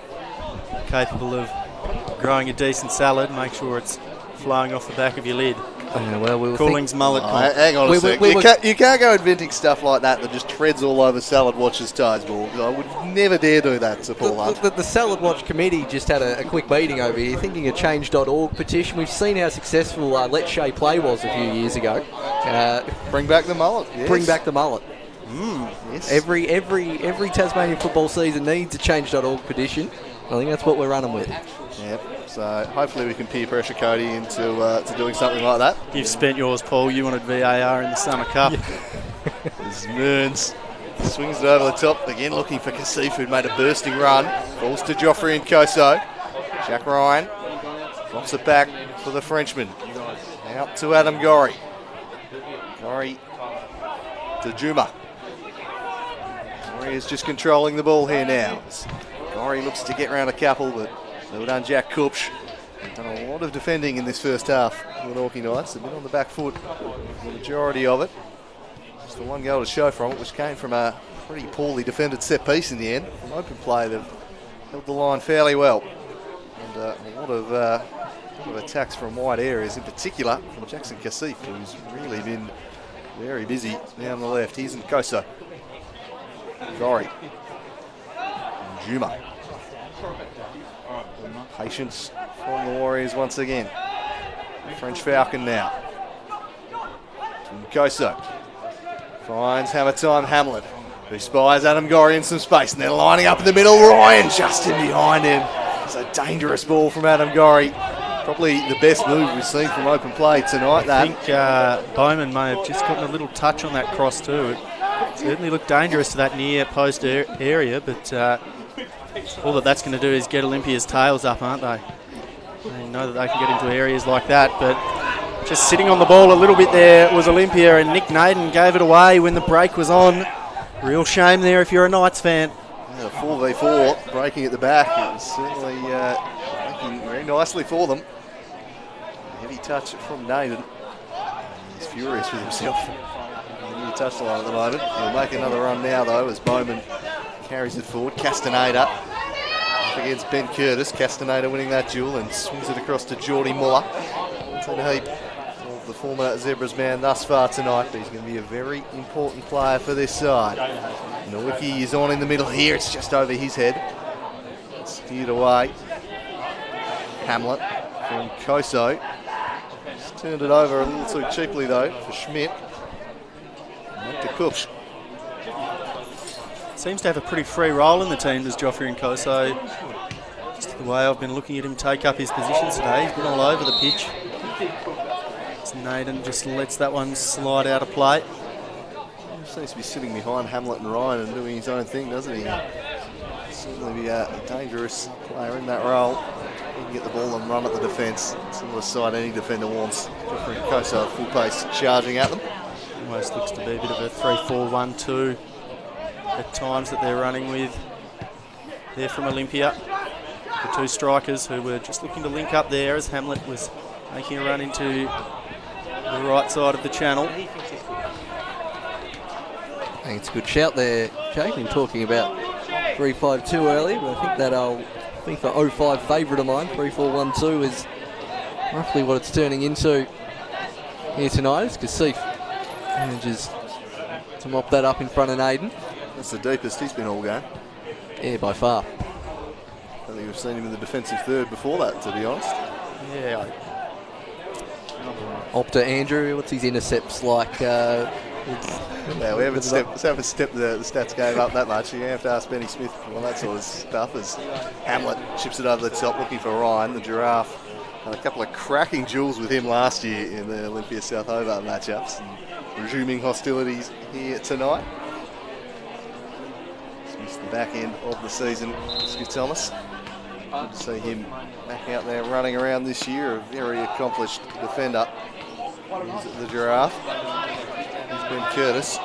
capable of growing a decent salad, make sure it's flowing off the back of your lid. Well, Cooling's mullet. Hang on a sec. You can't go inventing stuff like that just treads all over Salad Watch's toes, Ball. I would never dare do that to Paul Hunt. The Salad Watch committee just had a quick meeting over here, thinking a change.org petition. We've seen how successful Let Shay Play was a few years ago. Bring back the mullet. Yes. Bring back the mullet. Yes. Every Tasmanian football season needs a change.org petition. I think that's what we're running with. Yep. So hopefully we can peer pressure Cody into to doing something like that. You've spent yours, Paul. You wanted VAR in the Summer Cup. As Mearns swings it over the top again, looking for Kasif, who'd made a bursting run. Falls to Joffrey and Koso. Jack Ryan drops it back for the Frenchman. Out to Adam Gorry. Gorry to Juma. Gorry is just controlling the ball here now. Gorry looks to get around a couple, but well done, Jack Kupsch. They've done a lot of defending in this first half. The Glenorchy Knights have been on the back foot for the majority of it. Just the one goal to show from it, which came from a pretty poorly defended set piece in the end. From open play, they've held the line fairly well. And a lot of attacks from wide areas, in particular from Jackson Kasif, who's really been very busy down the left. Here's Nkoso. Gorry. Juma. Patience from the Warriors once again. French Falcon now. Nkoso. Finds hammer time Hamlet, who spies Adam Gorry in some space, and they're lining up in the middle. Ryan just in behind him. It's a dangerous ball from Adam Gorry. Probably the best move we've seen from open play tonight. I think Bowman may have just gotten a little touch on that cross too. It certainly looked dangerous to that near post area, but all that's going to do is get Olympia's tails up, aren't they? They know that they can get into areas like that, but just sitting on the ball a little bit there was Olympia, and Nick Naden gave it away when the break was on. Real shame there if you're a Knights fan. Yeah, 4v4 breaking at the back. It was certainly working very nicely for them. Heavy touch from Naden. He's furious with himself. Near touchline at the moment. He'll make another run now though as Bowman carries it forward. Castaneda up against Ben Curtis. Castaneda winning that duel and swings it across to Geordie Muller. Into the heap of the former Zebras man thus far tonight, but he's going to be a very important player for this side. Nowicki is on in the middle here. It's just over his head. Steered away. Hamlet from Koso. Just turned it over a little too cheaply though for Schmidt. And to Kupsch. Seems to have a pretty free role in the team, does Joffrey and Koso. Just the way I've been looking at him take up his positions today. He's been all over the pitch. Naden just lets that one slide out of play. He seems to be sitting behind Hamlet and Ryan and doing his own thing, doesn't he? Certainly be a dangerous player in that role. He can get the ball and run at the defence. Similar side any defender wants. Different coast at full pace, charging at them. Almost looks to be a bit of a 3-4-1-2 at times that they're running with. There from Olympia. The two strikers who were just looking to link up there as Hamlet was making a run into the right side of the channel. I think it's a good shout there, Jake. We were talking about 3-5-2 earlier, but I think that I'll think the 05 favourite of mine, 3-4-1-2, is roughly what it's turning into here tonight. As Kasif manages to mop that up in front of Naden. That's the deepest he's been all game. Yeah, by far. I think we've seen him in the defensive third before that, to be honest. Yeah. Opta Andrew, what's his intercepts like? Yeah, we haven't stepped the stats game up that much. You have to ask Benny Smith on that sort of stuff as Hamlet chips it over the top looking for Ryan, the giraffe. Had a couple of cracking duels with him last year in the Olympia South Hobart matchups. And resuming hostilities here tonight. Smith's the back end of the season, Smith Thomas. Good to see him back out there running around this year. A very accomplished defender. He's the giraffe. Ben Curtis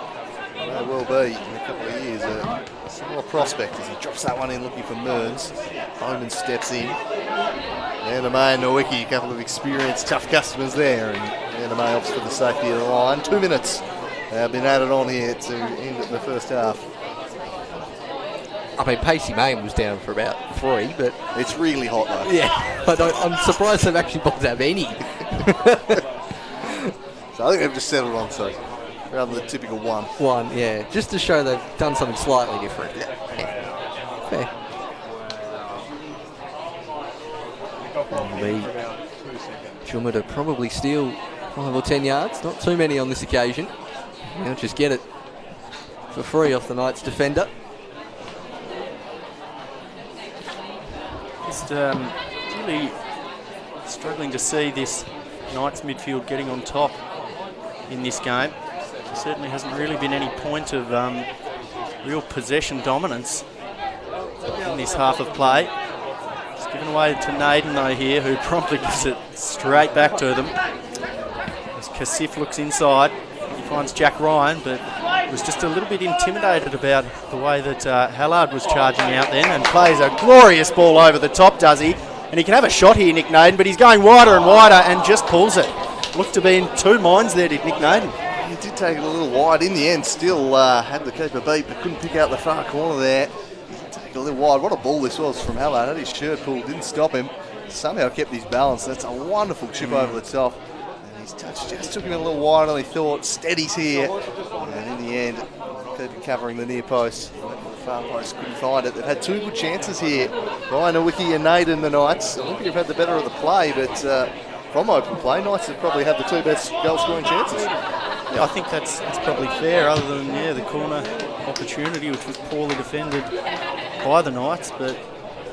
may well be in a couple of years a similar prospect as he drops that one in looking for Mearns. Bowman steps in. Anime and Nowicki, a couple of experienced tough customers there, and Anime opts for the safety of the line. 2 minutes have been added on here to end the first half. I mean, Pacey Main was down for about 3, but it's really hot though. Yeah, I'm surprised they've actually bothered to have any. So I think they've just settled on 2. Rather than the typical 1. 1, yeah. Just to show they've done something slightly different. Yeah. Fair. Chuma to probably steal 5 or 10 yards. Not too many on this occasion. Now just get it for free off the Knights defender. Just really struggling to see this Knights midfield getting on top in this game. There certainly hasn't really been any point of real possession dominance in this half of play. It's given away to Naden though here, who promptly gives it straight back to them. As Kasif looks inside, he finds Jack Ryan, but was just a little bit intimidated about the way that Hallard was charging out then, and plays a glorious ball over the top, does he? And he can have a shot here, Nick Naden, but he's going wider and wider and just pulls it. Looked to be in 2 minds there, did Nick Naden. He did take it a little wide in the end, still had the keeper beat, but couldn't pick out the far corner there. He did take it a little wide. What a ball this was from Hallard. Had his shirt pulled, didn't stop him. Somehow kept his balance. That's a wonderful chip over the top. And his touch just took him a little wider than he thought. Steadies here. And in the end, keeper covering the near post. The far post couldn't find it. They've had 2 good chances here. Ryan Nowicki and Naden, the Knights. Olympia have had the better of the play, but from open play, Knights have probably had the 2 best goal scoring chances. Yeah, I think that's probably fair, other than the corner opportunity, which was poorly defended by the Knights. But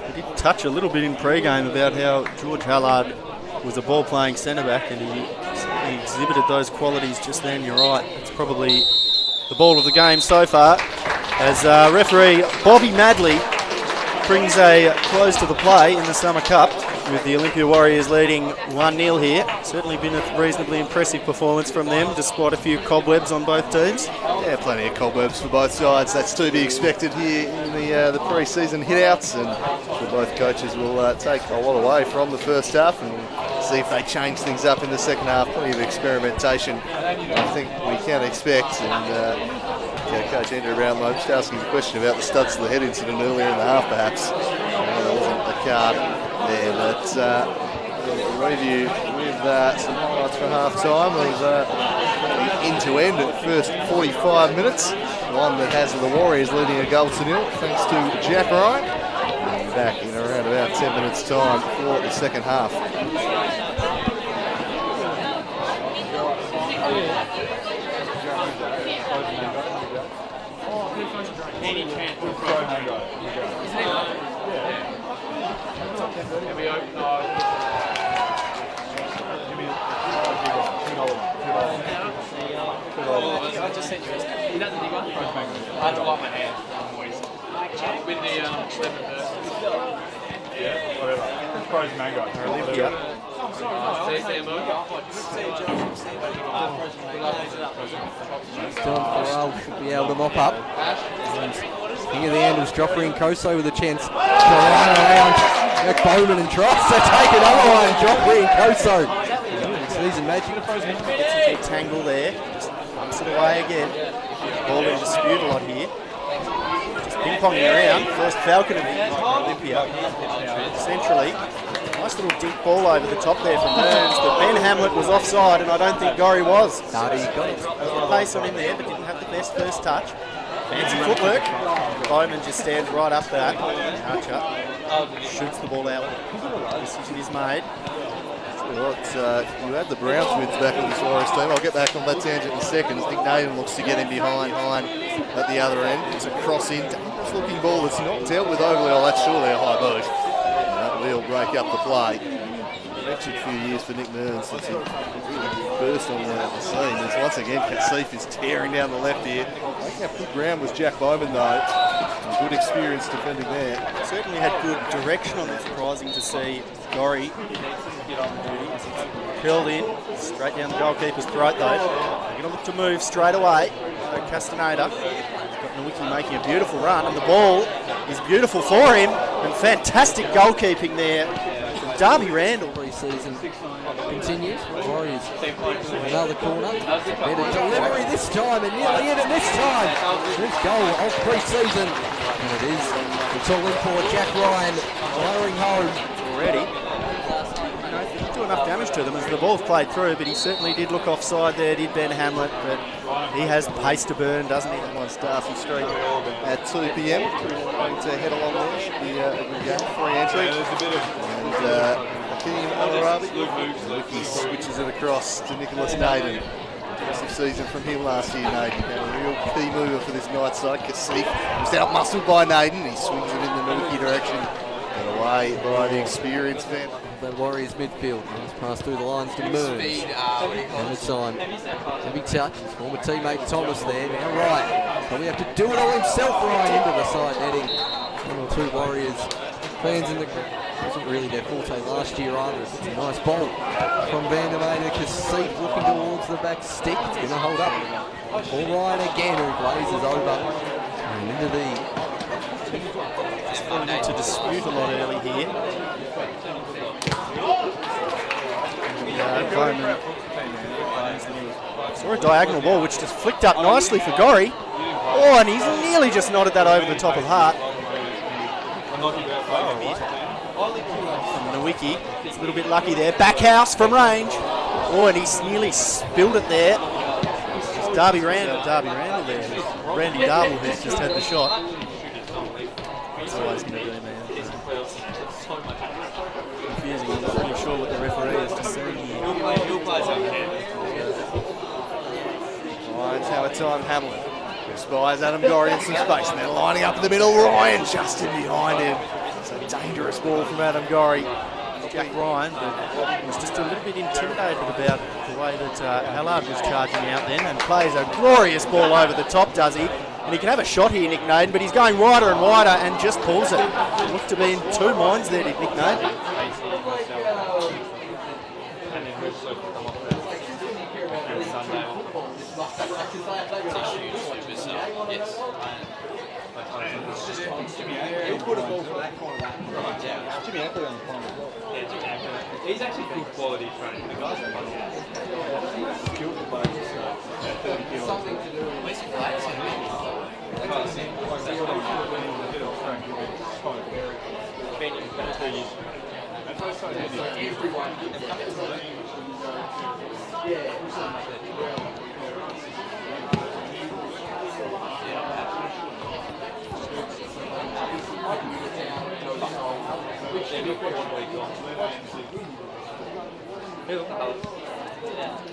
we did touch a little bit in pre-game about how George Hallard was a ball-playing centre-back, and he exhibited those qualities just then. You're right, it's probably the ball of the game so far, as referee Bobby Madley brings a close to the play in the Summer Cup, with the Olympia Warriors leading 1-0 here. Certainly been a reasonably impressive performance from them, despite a few cobwebs on both teams. Yeah, plenty of cobwebs for both sides. That's to be expected here in the pre-season hit-outs, and both coaches will take a lot away from the first half and see if they change things up in the second half. Plenty of experimentation I think we can expect. And Coach Andrew Brownlow just asking the question about the studs to the head incident earlier in the half, perhaps. There wasn't a card there, but review with some highlights for half-time of end-to-end at first 45 minutes. One that has the Warriors leading a goal to 0 thanks to Jack Ryan. And back in around about 10 minutes time for the second half. I just sent you a... That's the big one? I had to wipe my hand. With the lemon burst. Yeah, whatever. frozen mango. Olympia. Dylan Farrell should be able to mop up. King of the Andals, Joffrey and Koso with a chance to run around. Jack Bowman and tries to take another one. Joffrey and Koso. Season magic. Gets a big tangle there. Just bumps it away again. Ball in dispute a lot here. Just ping-ponging around. First Falcon of Olympia. Centrally. Nice little deep ball over the top there from Burns, but Ben Hamlet was offside, and I don't think Gorry was. No, he got it. Pace on him there, but didn't have the best first touch. Fancy footwork. Bowman just stands right up there. Archer shoots the ball out. Decision is made. You had the Browns wins back in this Warriors team. I'll get back on that tangent in a second. I think Naden looks to get him behind at the other end. It's a cross in. Dangerous looking ball that's not dealt with overly. Oh, that's surely a high boost. That will break up the play. Wretched few years for Nick Mearns since he burst on the scene. As once again, Kasif is tearing down the left here. Making up good ground was Jack Bowman though. Good experience defending there. Certainly had good direction on it. Surprising to see Gorry curled in, straight down the goalkeeper's throat though. They're going to look to move straight away. So Castaneda got Nowicki making a beautiful run, and the ball is beautiful for him, and fantastic goalkeeping there from Darby Randall. Pre-season continues. Warriors another corner. Better delivery this time, and nearly in it this time. This goal of pre-season, and it is. It's all in for Jack Ryan, firing home Already. Didn't do enough damage to them as the ball's played through, but he certainly did look offside there, did Ben Hamlet, but he has pace to burn, doesn't he? On Starcy Street at 2 p.m. Going to head along there. Should be a good game. Free entry. And Hakeem Al-Arabi. He switches it across to Nicholas Naden. Impressive season from him last year, Naden. A real key mover for this night side. Kasif was out-muscled by Naden. He swings it in the Nowicki direction. And away by the experienced man. the Warriors midfield. He's passed through the lines to Mearns. And the time. Heavy touch. His former teammate Thomas there. Now Ryan. Probably have to do it all himself. Ryan into the side netting. One or two Warriors fans in the crowd. Wasn't really their forte last year either. It's a nice ball from Van der Meyden. Kasif looking towards the back stick. It's going to hold up. All Ryan again, who blazes over. And into the... Just falling into dispute a lot early here. Bowman saw a diagonal ball which just flicked up nicely for Gorry. Oh, and he's nearly just nodded that over the top of Hart. From Nowicki, it's a little bit lucky there. Back house from range. Oh, and he's nearly spilled it there. It's Darby Randall there. Randy Darble has just had the shot. That's always going to do, man. Confusing. I'm not really sure what the referee is just saying here. Ryan's have a time Hamlin. Spies Adam Gorry in some space. And they're lining up in the middle. Ryan just in behind him. It's a dangerous ball from Adam Gorry. Jack Ryan, but was just a little bit intimidated about the way that Hallard was charging out then, and plays a glorious ball over the top, does he? And he can have a shot here, Nick Naden, but he's going wider and wider and just pulls it. Looked to be in two minds there, did Nick Naden. He's actually good quality training. The guys are skilled for both. 30 kilos. Something to do with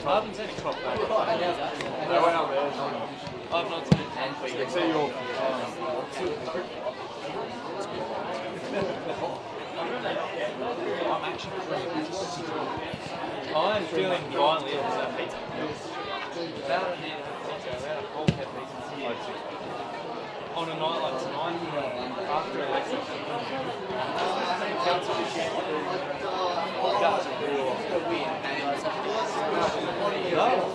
I haven't seen a crop back. I've not seen it. I'm actually I'm feeling violently on that pizza. On a night like tonight, after election,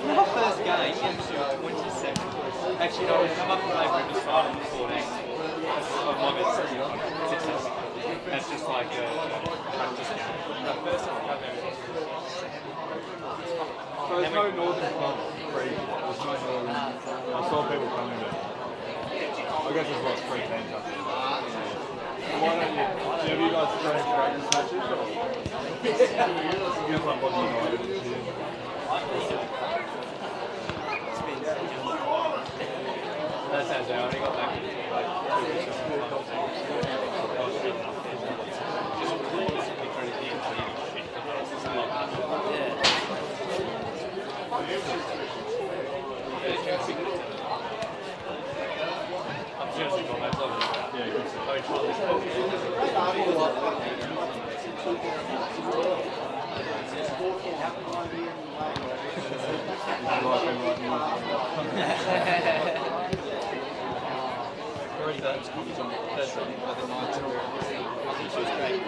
not first game, into 22nd. Actually, no, we'll come up and play rugby side on the 14th. Of my best success. That's just like a practice game. The first time I come there. So there's no northern club free. There's no northern. I saw people coming there. I guess there's lots of free teams up there. So why don't you? Have you guys trained practice matches? Or? You guys like watching United? That sounds out. I only got back in like 2 weeks ago. Just constantly trying to get shit. It's a lot. I'm seriously got that level. Yeah, good stuff. I mean, try this. Already done. That's the night. I think she was great.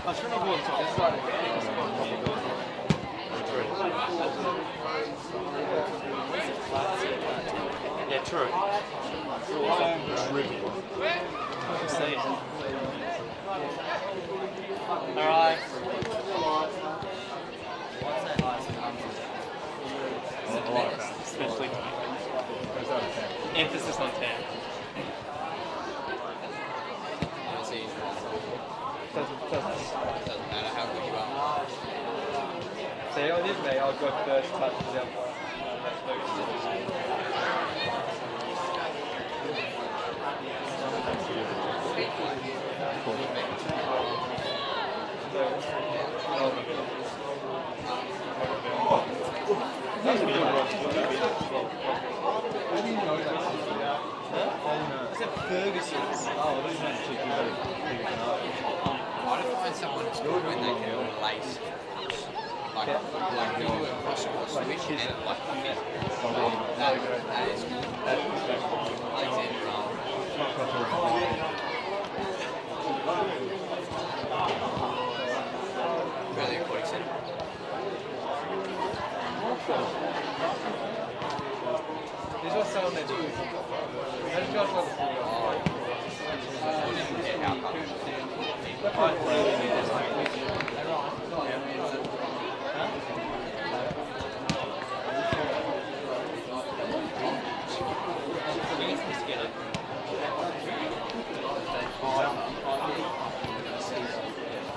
I was trying to avoid this side of yeah, true. See it. Alright. Especially emphasis on 10. Doesn't matter how good you are. See, I did me. I'll go first touches out. Ferguson's. Oh, these men should be very big and up. Try to find someone that's good when they can relate. Like do a cross switch and like fit. That is good. Alexander Arnold. Really good footy centre. This was someone that did. Let's go for the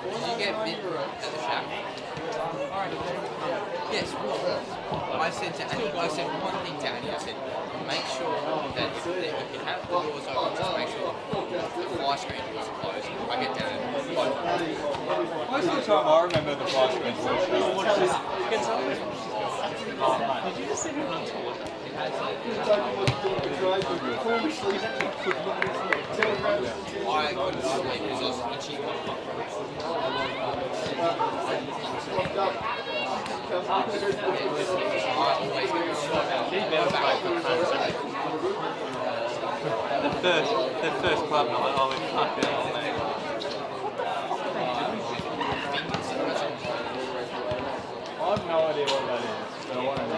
Did you get bit at the shack? Yes. I said to Annie, I said one thing to Annie, I said, make sure that if you can have the doors open, just make sure the fly screen is closed. I get down and both. Most of the time I remember the fly screens were shut. Did you just see him on tour? I couldn't sleep because I was itching. The first club, I'm like, oh, we fucked it all, mate. I have no idea what that is, but I want to know.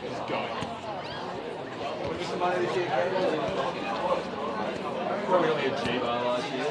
It's going. Probably only a G-bar last year.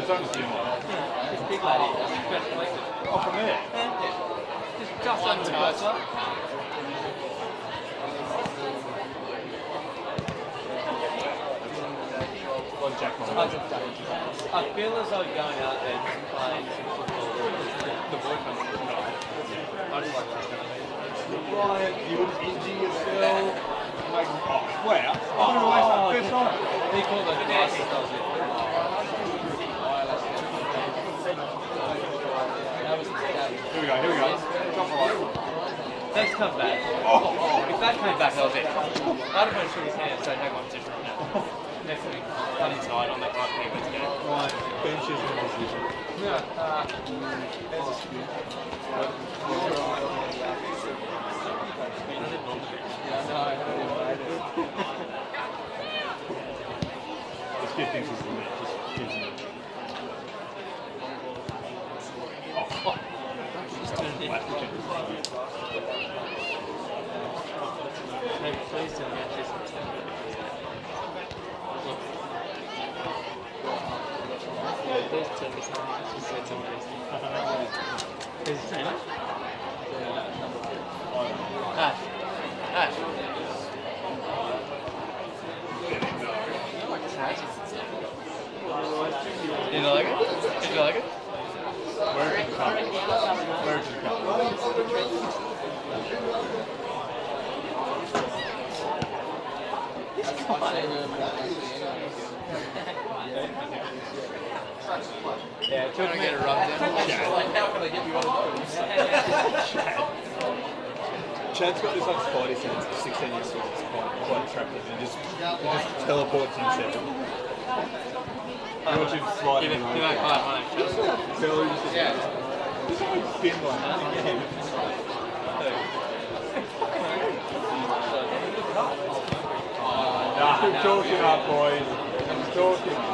It's only similar. This big lady, best collected. Oh, from there? Yeah. Just under the cursor. One Jack I feel as though going out there and playing some football, the boyfriend's good. I just like that. Right, you would injure yourself. Like, wow. First time. He called those glasses, that was it. Here we go. Drop a line. That's come back. If that came back, that was it. I'd have been shook his hand, so hang on, just right now. Next thing, cut inside on that right thing, let's get it. Right, bench is in position. This kid thinks he's the net, just gives him. Please tell me this is Please tell me something. She said something. Is it trainer? Ash. You like it? Did you like it? Where did you come? Where did you come? Yeah, trying to get it rubbed in. Like, how can I get you one of those? Chad's got this like spidey sense at 16 years old. It's quite attractive. He just teleports himself. You watch him slide in the road. Tell him just this is been like again. I'm talking up, boys. I'm talking up.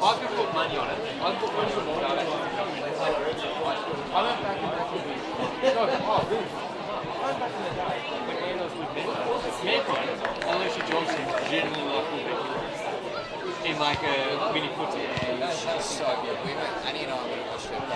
I can put money on it. I can put money on it. I went back in the day. I went back in the day when Anna was with Mankind. Unless she jogs him, genuinely like fullback. In like a mini footy. Yeah, she's so good. We went, Annie and I went to Australia.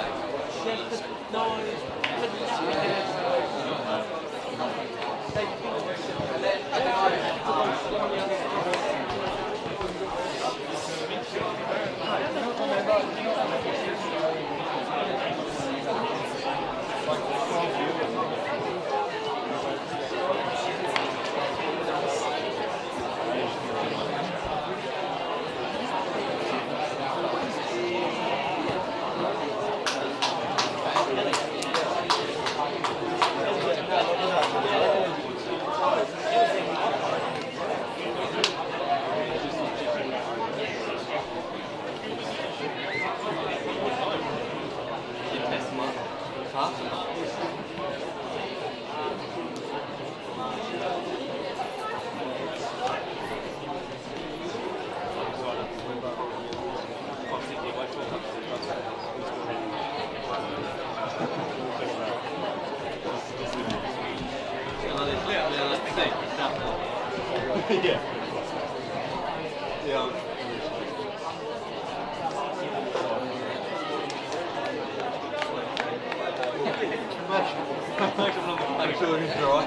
I'm sure he's dry.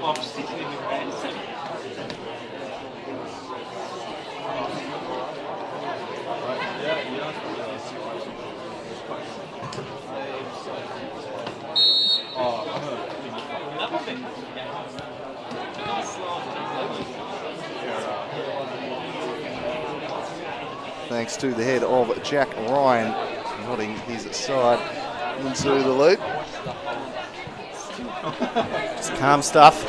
I'm sitting in the van. thanks to the head of Jack Ryan, nodding his side into the lead. Just calm stuff.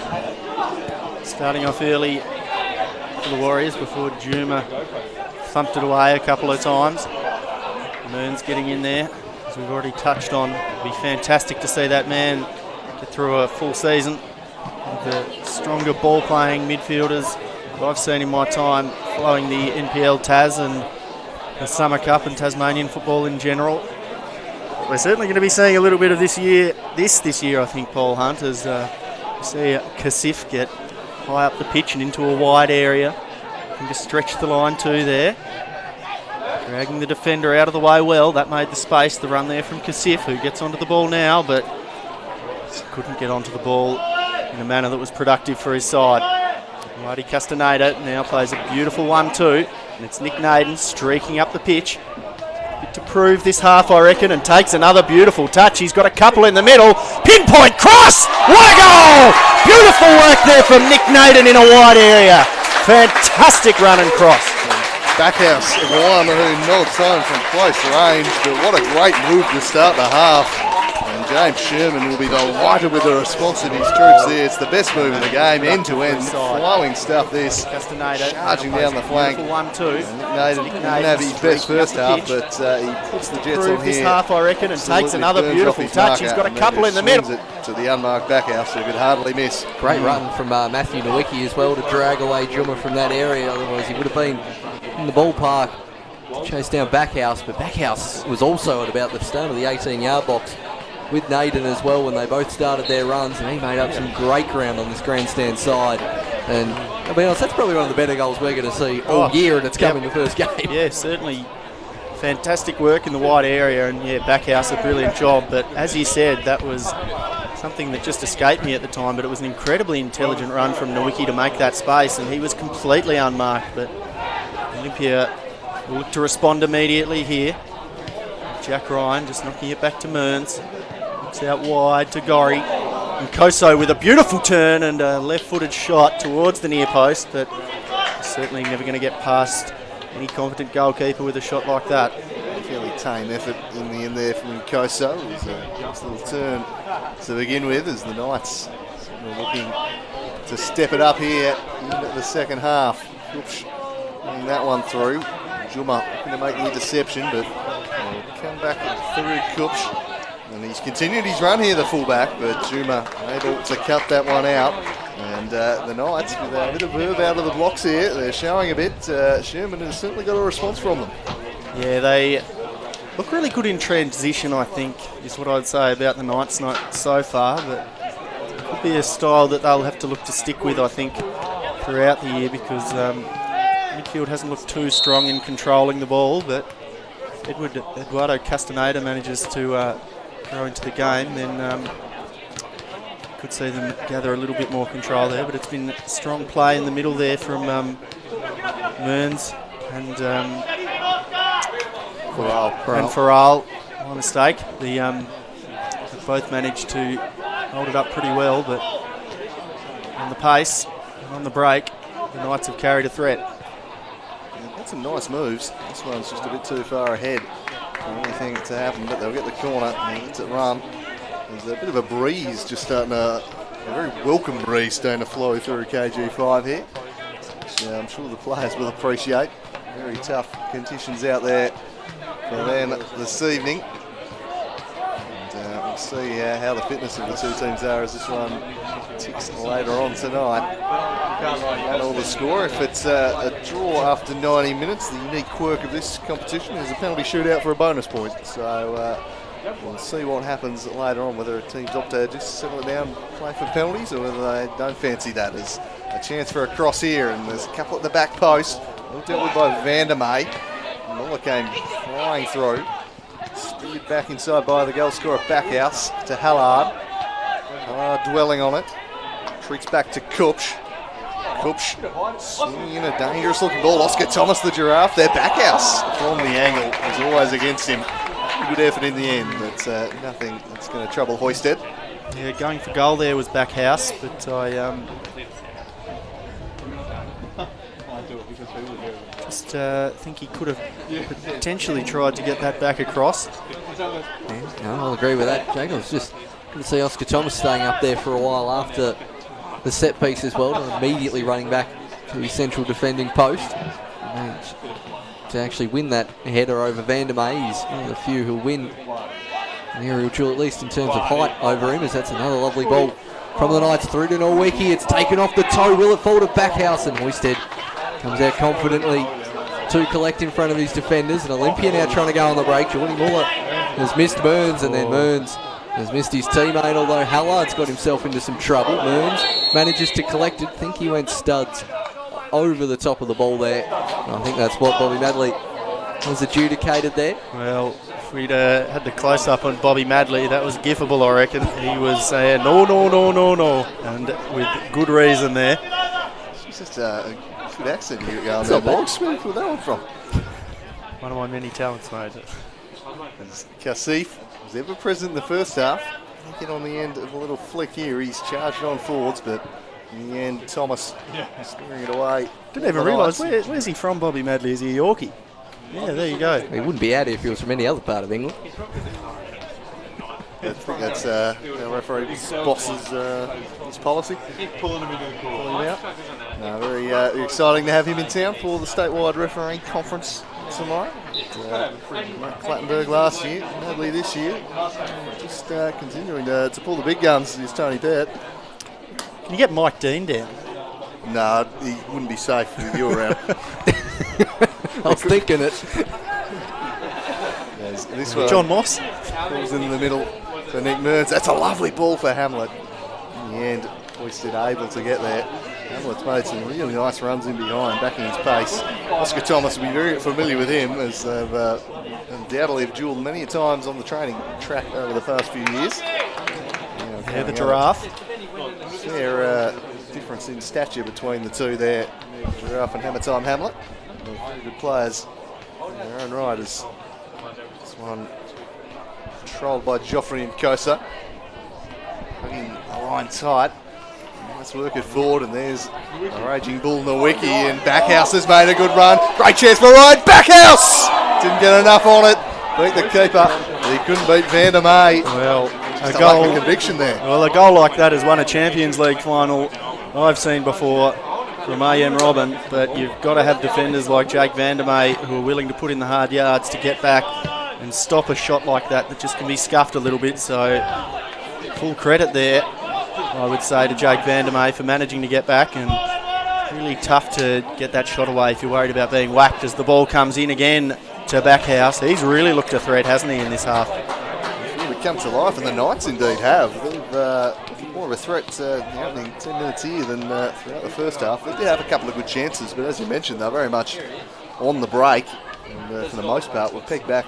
Starting off early for the Warriors before Juma thumped it away a couple of times. Mearns getting in there, as we've already touched on. It'd be fantastic to see that man get through a full season. The stronger ball-playing midfielders that I've seen in my time following the NPL Tas and the Summer Cup and Tasmanian football in general. We're certainly going to be seeing a little bit of this year, I think, Paul Hunt, as we see Kasif get high up the pitch and into a wide area. Can just stretch the line too there. Dragging the defender out of the way well. That made the space, the run there from Kasif, who gets onto the ball now, but couldn't get onto the ball in a manner that was productive for his side. Whitey Castaneda now plays a beautiful 1-2, and it's Nick Naden streaking up the pitch. Bit to prove this half, I reckon, and takes another beautiful touch. He's got a couple in the middle. Pinpoint cross! What a goal! Beautiful work there from Nick Naden in a wide area. Fantastic run and cross. Backhouse of one who knocks home from close range, but what a great move to start the half. And James Sherman will be delighted with the response of his troops there. It's the best move of the game, end-to-end, flowing stuff this, charging down the flank. 1-2. Nick Naden didn't have his best first half, but he puts the Jets on this here. half, I reckon, and takes another beautiful touch. He's got a couple in the middle. It to the unmarked Backhouse, who could hardly miss. Great run from Matthew Nowicki as well to drag away Juma from that area, otherwise he would have been in the ballpark. Chased down Backhouse, but Backhouse was also at about the start of the 18-yard box with Naden as well when they both started their runs, and he made up some great ground on this grandstand side. And I'll be honest, that's probably one of the better goals we're going to see all year, and it's come in the first game. Yeah, certainly fantastic work in the wide area, and yeah, Backhouse a brilliant job. But as you said, that was something that just escaped me at the time, but it was an incredibly intelligent run from Nowicki to make that space, and he was completely unmarked. But Olympia will look to respond immediately here. Jack Ryan just knocking it back to Mearns. Looks out wide to Gorry. And Koso with a beautiful turn and a left-footed shot towards the near post, but certainly never going to get past any competent goalkeeper with a shot like that. Fairly tame effort in the end there from Koso. It was a nice little turn to begin with, as the Knights are looking to step it up here into the second half. Oops, getting that one through. Juma going to make the interception, but come back through Kupch. And he's continued his run here, the fullback, but Juma able to cut that one out. And the Knights, with a bit of verve out of the blocks here, they're showing a bit. Sherman has certainly got a response from them. Yeah, they look really good in transition, I think, is what I'd say about the Knights so far. But it could be a style that they'll have to look to stick with, I think, throughout the year, because midfield hasn't looked too strong in controlling the ball. But Eduardo Castaneda manages to grow into the game, then could see them gather a little bit more control there. But it's been strong play in the middle there from Mearns and Farrell. My mistake. They both managed to hold it up pretty well, but on the pace and on the break, the Knights have carried a threat. That's some nice moves. This one's just a bit too far ahead for anything to happen, but they'll get the corner and let it run. There's a bit of a breeze just starting a very welcome breeze starting to flow through KG5 here, which I'm sure the players will appreciate. Very tough conditions out there for them this evening. And we'll see how the fitness of the two teams are as this one ticks later on tonight. And all the score, if it's a draw after 90 minutes, the unique quirk of this competition is a penalty shootout for a bonus point. So we'll see what happens later on, whether teams opt to just settle it down, play for penalties, or whether they don't fancy that. There's a chance for a cross here, and there's a couple at the back post. All dealt with by Vandermeer. Muller came flying through. Speared back inside by the goal scorer Backhouse to Hallard. Hallard dwelling on it. Treats back to Kupch. Kupch swinging in a dangerous looking ball. Oscar Thomas, the giraffe there. Backhouse from the angle is always against him. Good effort in the end, but nothing that's going to trouble Hoisted. Yeah, going for goal there was Backhouse, but I Just think he could have potentially tried to get that back across. Yeah, no, I'll agree with that, Jake. I was just going to see Oscar Thomas staying up there for a while after the set piece as well, and immediately running back to his central defending post. Managed to actually win that header over Vandermeer. He's one of the few who'll win an aerial duel, at least in terms of height over him, as that's another lovely ball from the Knights through to Norwicki. It's taken off the toe. Will it fall to Backhouse? And Hoisted comes out confidently to collect in front of his defenders. And Olympia now trying to go on the break. Jordy Muller has missed Burns, and then Burns has missed his teammate, although Hallard's got himself into some trouble. Burns manages to collect it. I think he went studs over the top of the ball there. And I think that's what Bobby Madley has adjudicated there. Well, if we'd had the close-up on Bobby Madley, that was giffable, I reckon. He was saying, no, no, no, no, no, and with good reason there. It's just a good accent you got going there. Box, where did that one from? One of my many talents, mate. Kasif was ever present in the first half. Get on the end of a little flick here. He's charged on forwards, but in the end, Thomas steering it away. Didn't even realise, where's he from, Bobby Madley? Is he a Yorkie? Yeah, there you go. He wouldn't be out here if he was from any other part of England. I think that's our referee's boss's his policy. Pulling him into the Pulling call. him out. No, very exciting to have him in town for the statewide refereeing conference tomorrow. Matt Clattenburg last year, Madley this year. Just continuing to pull the big guns is Tony Bett. Can you get Mike Dean down? No, he wouldn't be safe with you around. I was thinking it. This one, John Moss? Ball's in the middle for Nick Mearns. That's a lovely ball for Hamlet. In the end, Hoisted able to get there. Hamlet's made some really nice runs in behind, backing his pace. Oscar Thomas will be very familiar with him, as they've undoubtedly have duelled many times on the training track over the past few years. Yeah, the giraffe. Fair difference in stature between the two there. Giraffe and Hammer Time Hamlet. Very good players in their own right. As this one controlled by Joffrey and Kosa. Bringing the line tight. Let's work it forward, and there's the raging bull Nowicki, and Backhouse has made a good run. Great chance for Ryan. Backhouse didn't get enough on it. Beat the keeper. He couldn't beat Vandermeer. Well, Just a lack of conviction there. Well, a goal like that has won a Champions League final I've seen before from AM Robin, but you've got to have defenders like Jake Vandermeer who are willing to put in the hard yards to get back and stop a shot like that just can be scuffed a little bit. So full credit there, I would say, to Jake Vandermeer for managing to get back, and really tough to get that shot away if you're worried about being whacked as the ball comes in again to Backhouse. He's really looked a threat, hasn't he, in this half? It's really come to life, and the Knights indeed have. They've more of a threat in the opening 10 minutes here than throughout the first half. They did have a couple of good chances, but as you mentioned, they're very much on the break, and for the most part, we're pegged back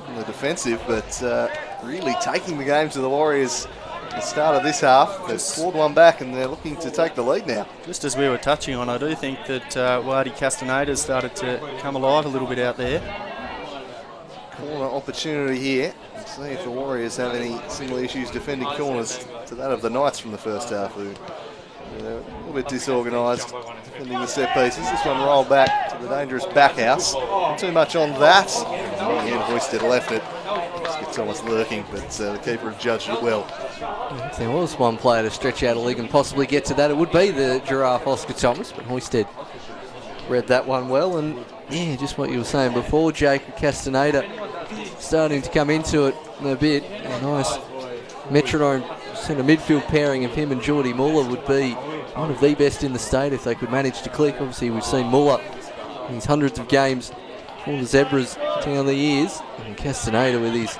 in the defensive, but really taking the game to the Warriors at the start of this half. They've scored one back, and they're looking to take the lead now. Just as we were touching on, I do think that Wadi Castaneda's started to come alive a little bit out there. Corner opportunity here. Let's see if the Warriors have any similar issues defending corners to that of the Knights from the first half, who they're a little bit disorganised defending the set pieces. This one rolled back to the dangerous Backhouse. Not too much on that. And again, Hoisted left it. It's almost lurking, but the keeper had judged it well. If there was one player to stretch out a league and possibly get to that, it would be the giraffe Oscar Thomas, but Hoisted read that one well. And yeah, just what you were saying before, Jake Castaneda starting to come into it a bit. A nice metronome centre midfield pairing of him and Jordy Muller would be one of the best in the state if they could manage to click. Obviously, we've seen Muller in his hundreds of games for the Zebras down the years, and Castaneda with his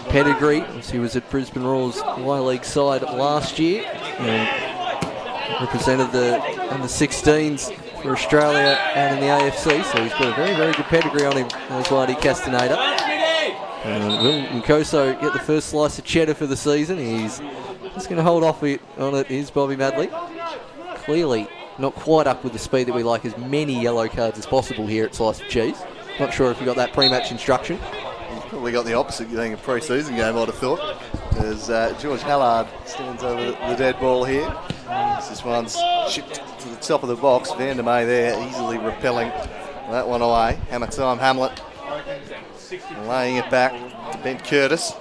pedigree. He was at Brisbane Roar's Y-League side last year and represented the under-16s for Australia out in the AFC, so he's got a very, very good pedigree on him, as Wadi Castaneda. And will Nkoso get the first slice of cheddar for the season? He's just going to hold off on it, is Bobby Madley. Clearly not quite up with the speed that we like, as many yellow cards as possible here at Slice of Cheese. Not sure if you got that pre-match instruction. He's probably got the opposite being a pre-season game, I'd have thought, as George Hallard stands over the dead ball here. This one's chipped to the the top of the box. Van der May there, easily repelling that one away. Hammer time, Hamlet. Laying it back to Ben Curtis.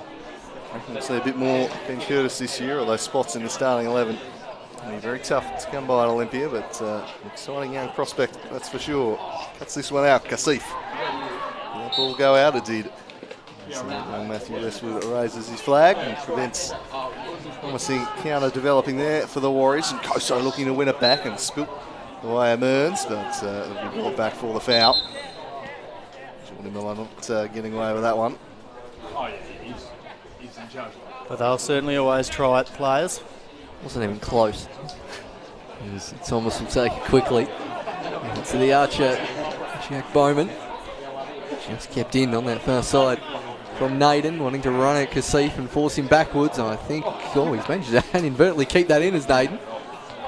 I reckon we'll see a bit more Ben Curtis this year, although spots in the starting 11. It'll be very tough to come by at Olympia, but exciting young prospect, that's for sure. Cuts this one out, Kasif. Did that ball go out? It did. So Matthew Westwood raises his flag and prevents promising counter developing there for the Warriors. And Koso looking to win it back and spilt the way of Mearns, but it'll be brought back for the foul. Jordan Miller not getting away with that one. Oh, yeah, he's in charge. But they'll certainly always try it, players. Wasn't even close. It's almost will take it quickly. To the archer, Jack Bowman. Just kept in on that far side from Naden, wanting to run at Kasif and force him backwards. I think, he's managed to inadvertently keep that in as Naden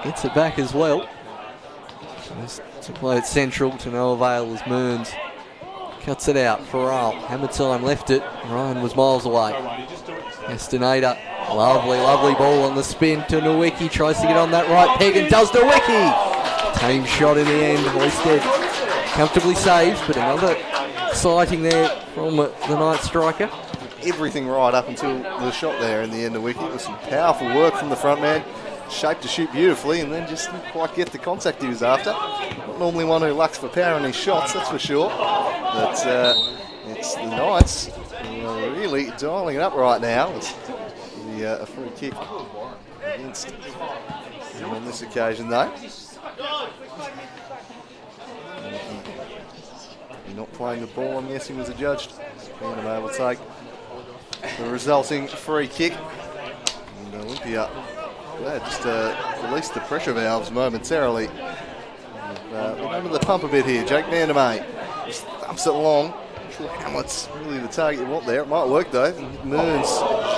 gets it back as well. Just to play it central to no avail as Mearns cuts it out. Farrell, hammer time, left it. Ryan was miles away. Estinator, lovely ball on the spin to Nowicki. Tries to get on that right peg and does Nowicki. Tame shot in the end. Hoisted comfortably saved, but another sighting there from the Knight striker. Everything right up until the shot there in the end of Wiki. It was some powerful work from the front man. Shaped to shoot beautifully and then just didn't quite get the contact he was after. Not normally one who lucks for power in his shots, that's for sure. But it's the Knights who are really dialing it up right now. It's a free kick against him on this occasion though. Not playing the ball, I'm guessing was adjudged. Van der May will take the resulting free kick. And Olympia just released the pressure valves momentarily. Went under the pump a bit here. Jake Van der May just thumps it along. Not sure Hamlet's really the target you want there. It might work though. Mearns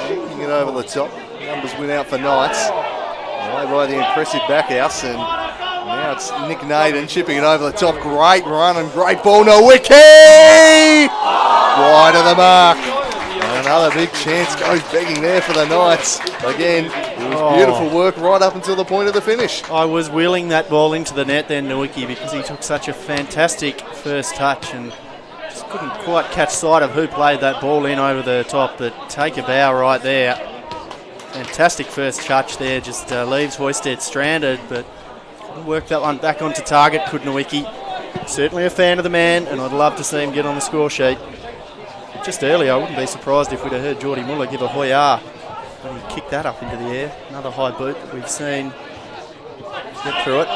shooting it over the top. Numbers win out for Knights. Away by the impressive backhouse, and now it's Nick Naden chipping it over the top. Great run and great ball. Nowicki! Wide of the mark. And another big chance goes begging there for the Knights. Again, it was beautiful work right up until the point of the finish. I was wheeling that ball into the net then, Nowicki, because he took such a fantastic first touch and just couldn't quite catch sight of who played that ball in over the top. But take a bow right there. Fantastic first touch there, just leaves Hoisted stranded, but work that one back onto target, could Nowicki. Certainly a fan of the man, and I'd love to see him get on the score sheet. Just earlier, I wouldn't be surprised if we'd have heard Geordie Muller give a hoya. But he kicked that up into the air. Another high boot that we've seen get through it.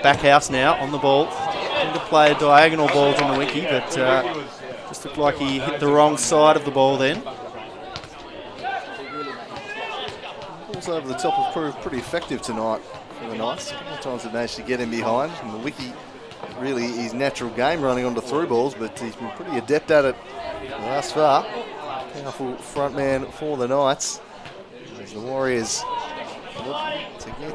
Back house now on the ball. Going to play a diagonal ball to Nowicki, but just looked like he hit the wrong side of the ball then. Balls over the top have proved pretty effective tonight for the Knights. A couple of times they've managed to get him behind. And Nowicki, really his natural game running onto through balls, but he's been pretty adept at it thus far. Powerful front man for the Knights. As the Warriors look to get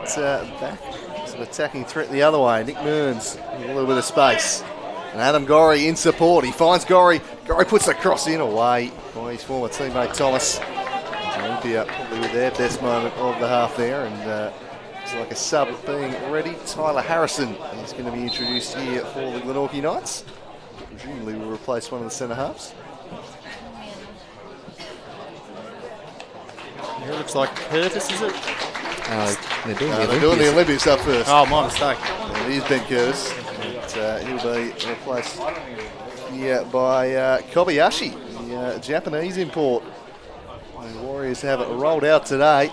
back to the attacking threat the other way. Nick Mearns with a little bit of space. And Adam Gorry in support. He finds Gorry. Gorry puts the cross in away by his former teammate Thomas. Olympia probably with their best moment of the half there. And it's like a sub being ready. Tyler Harrison is going to be introduced here for the Glenorchy Knights. Presumably will replace one of the centre halves. It looks like Curtis, is it? They're doing They're doing the Olympia stuff first. Oh, my mistake. It is Ben Curtis. And, he'll be replaced here by Kobayashi, the Japanese import. The Warriors have it rolled out today.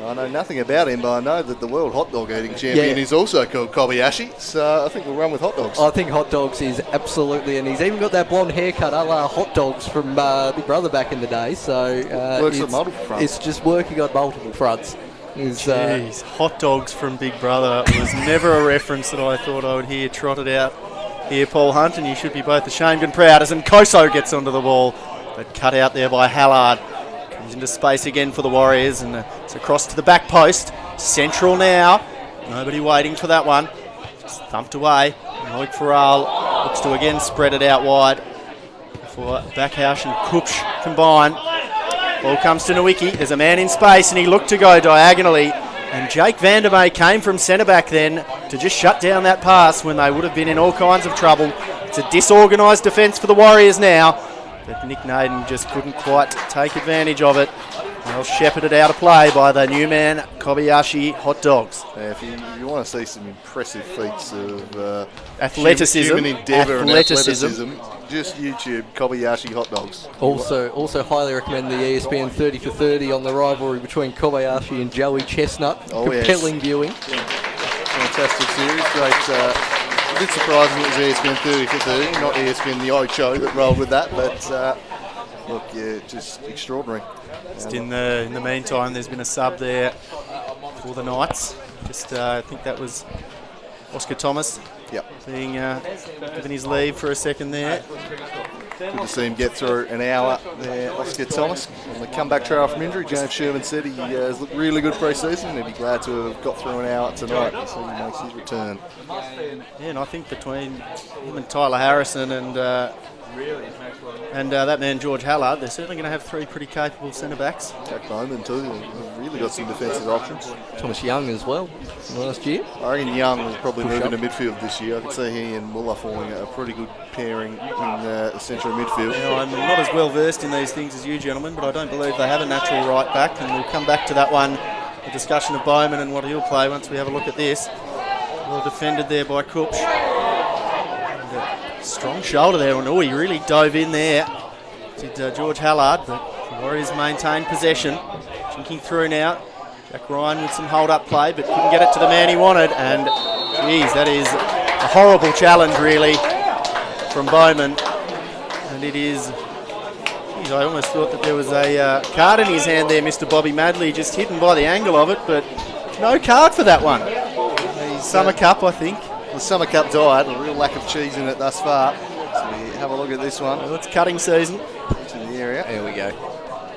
I know nothing about him, but I know that the world hot dog eating champion is also called Kobayashi, so I think we'll run with hot dogs. I think hot dogs is absolutely, and he's even got that blonde haircut a la hot dogs from Big Brother back in the day, so Works on multiple fronts. It's just working on multiple fronts. Jeez, hot dogs from Big Brother was never a reference that I thought I would hear trotted out here, Paul Hunt, and you should be both ashamed and proud as Nkoso gets onto the ball, but cut out there by Hallard. Comes into space again for the Warriors, and it's across to the back post. Central now. Nobody waiting for that one. Just thumped away. Loic Farrell looks to again spread it out wide for Backhouse and Kupsch combine. Ball comes to Nowicki. There's a man in space, and he looked to go diagonally. And Jake Vandermeer came from centre-back then to just shut down that pass when they would have been in all kinds of trouble. It's a disorganised defence for the Warriors now, but Nick Naden just couldn't quite take advantage of it. Well, shepherded out of play by the new man, Kobayashi Hot Dogs. Yeah, if you want to see some impressive feats of Athleticism, human endeavour and athleticism, just YouTube Kobayashi Hot Dogs. Also highly recommend the ESPN 30 for 30 on the rivalry between Kobayashi and Joey Chestnut. Oh, compelling yes. viewing. Fantastic series, great. A bit surprising it was ESPN 30 for 30, not ESPN The Odd Show that rolled with that, but look, yeah, just extraordinary. Just in the meantime, there's been a sub there for the Knights. Just I think that was Oscar Thomas. Yep. Being given his leave for a second there. Good to see him get through an hour there, Oscar Thomas. On the comeback trail from injury, James Sherman said he has looked really good pre-season. He'd be glad to have got through an hour tonight as he makes his return. Yeah, and I think between him and Tyler Harrison and that man George Hallard, they're certainly going to have three pretty capable centre-backs. Jack Bowman too, they've really got some defensive options. Thomas Young as well last year. I reckon Young will probably move into midfield this year. I could see he and Muller forming a pretty good pairing in the central midfield. Now, I'm not as well versed in these things as you gentlemen, but I don't believe they have a natural right back, and we'll come back to that one, the discussion of Bowman and what he'll play once we have a look at this. Well defended there by Kupsch. Strong shoulder there, and he really dove in there. Did George Hallard, but the Warriors maintained possession. Chinking through now. Jack Ryan with some hold-up play, but couldn't get it to the man he wanted. And, geez, that is a horrible challenge, really, from Bowman. And it is... Geez, I almost thought that there was a card in his hand there, Mr. Bobby Madley, just hidden by the angle of it, but no card for that one. The Summer Cup, I think. The Summer Cup diet, a real lack of cheese in it thus far. So we have a look at this one. Well, it's cutting season. Into the area. There we go.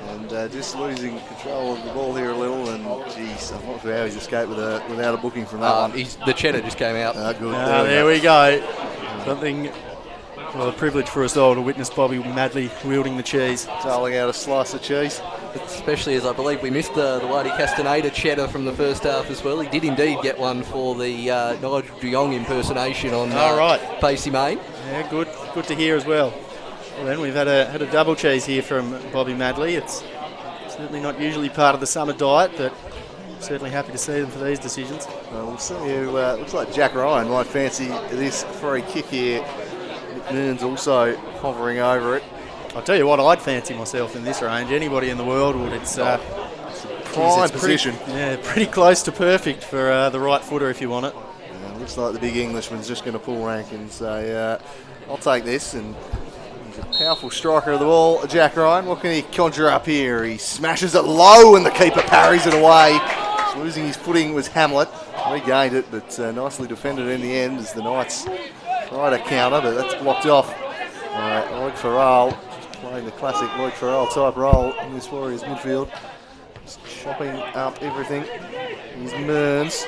And just losing control of the ball here a little. And geez, I'm not sure how he's escaped without a booking from that one. The cheddar just came out. Good. There we go. Something, well, a privilege for us all to witness Bobby Madley wielding the cheese. Tailing out a slice of cheese. Especially as I believe we missed the Lady Castaneda cheddar from the first half as well. He did indeed get one for the Nigel de Jong impersonation on Facey Main. Yeah, good to hear as well. Well, then we've had a double cheese here from Bobby Madley. It's certainly not usually part of the summer diet, but certainly happy to see them for these decisions. We'll see who looks like Jack Ryan might fancy this free kick here. Nick Mearns also hovering over it. I'll tell you what, I'd fancy myself in this range. Anybody in the world would. It's prime position. Pretty close to perfect for the right footer if you want it. Looks like the big Englishman's just going to pull rank and say, I'll take this. And he's a powerful striker of the ball, Jack Ryan. What can he conjure up here? He smashes it low and the keeper parries it away. Just losing his footing was Hamlet. Regained it, but nicely defended in the end as the Knights try to counter, but that's blocked off. Lloyd Farrell. Playing the classic Lloyd Farrell type role in this Warriors midfield. Just chopping up everything. Here's Mearns.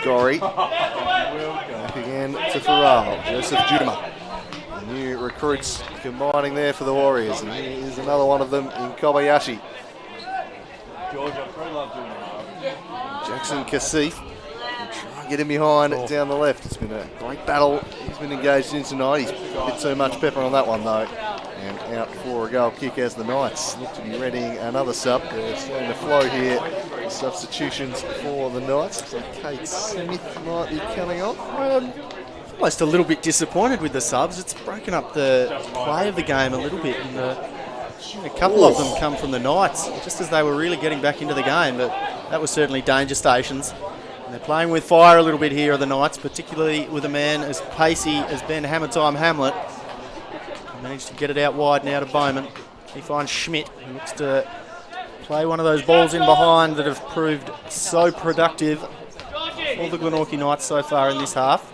Gorry. Back again to Farrell. Joseph Judema. The new recruits combining there for the Warriors. And here's another one of them in Kobayashi. Jackson Kasif. Get him behind down the left. It's been a great battle he's been engaged in tonight. He's a bit too much pepper on that one though. And out for a goal kick as the Knights look to be readying another sub. They're starting to flow here. Substitutions for the Knights. So Kate Smith might be coming on. Almost a little bit disappointed with the subs. It's broken up the play of the game a little bit. And a couple of them come from the Knights, just as they were really getting back into the game. But that was certainly danger stations. They're playing with fire a little bit here, the Knights, particularly with a man as pacey as Ben Hammertime Hamlet. He managed to get it out wide now to Bowman. He finds Schmidt, who looks to play one of those balls in behind that have proved so productive for the Glenorchy Knights so far in this half.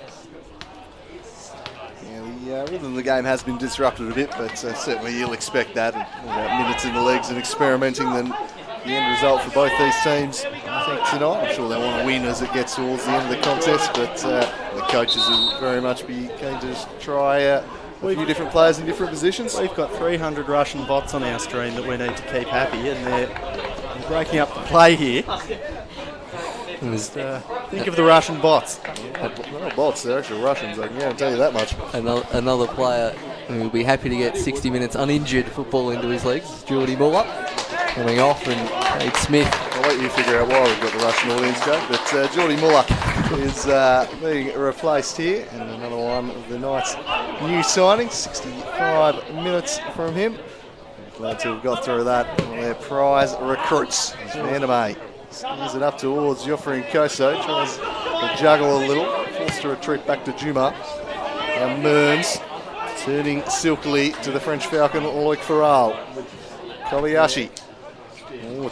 Yeah, the rhythm of the game has been disrupted a bit, but certainly you'll expect that. About minutes in the legs and experimenting, then the end result for both these teams, I think, tonight. I'm sure they want to win as it gets towards the end of the contest, but the coaches will very much be keen to try a few different players in different positions. We've got 300 Russian bots on our stream that we need to keep happy, and they're breaking up the play here. Think of the Russian bots. They're not bots, they're actual Russians, I can guarantee you that much. Another player who will be happy to get 60 minutes uninjured football into his legs, Geordie Muller, coming off, and Cade Smith. I'll let you figure out why we've got the Russian audience, Jake, but Geordie Muller is being replaced here, and another one of the night's new signings, 65 minutes from him. Glad to have got through that. One of their prize recruits is Vandermeer. Steers it up towards Joffrey and Koso, tries to juggle a little, forced to retreat back to Juma. Now Mearns turning silkily to the French Falcon, Loic Farrell. Kobayashi,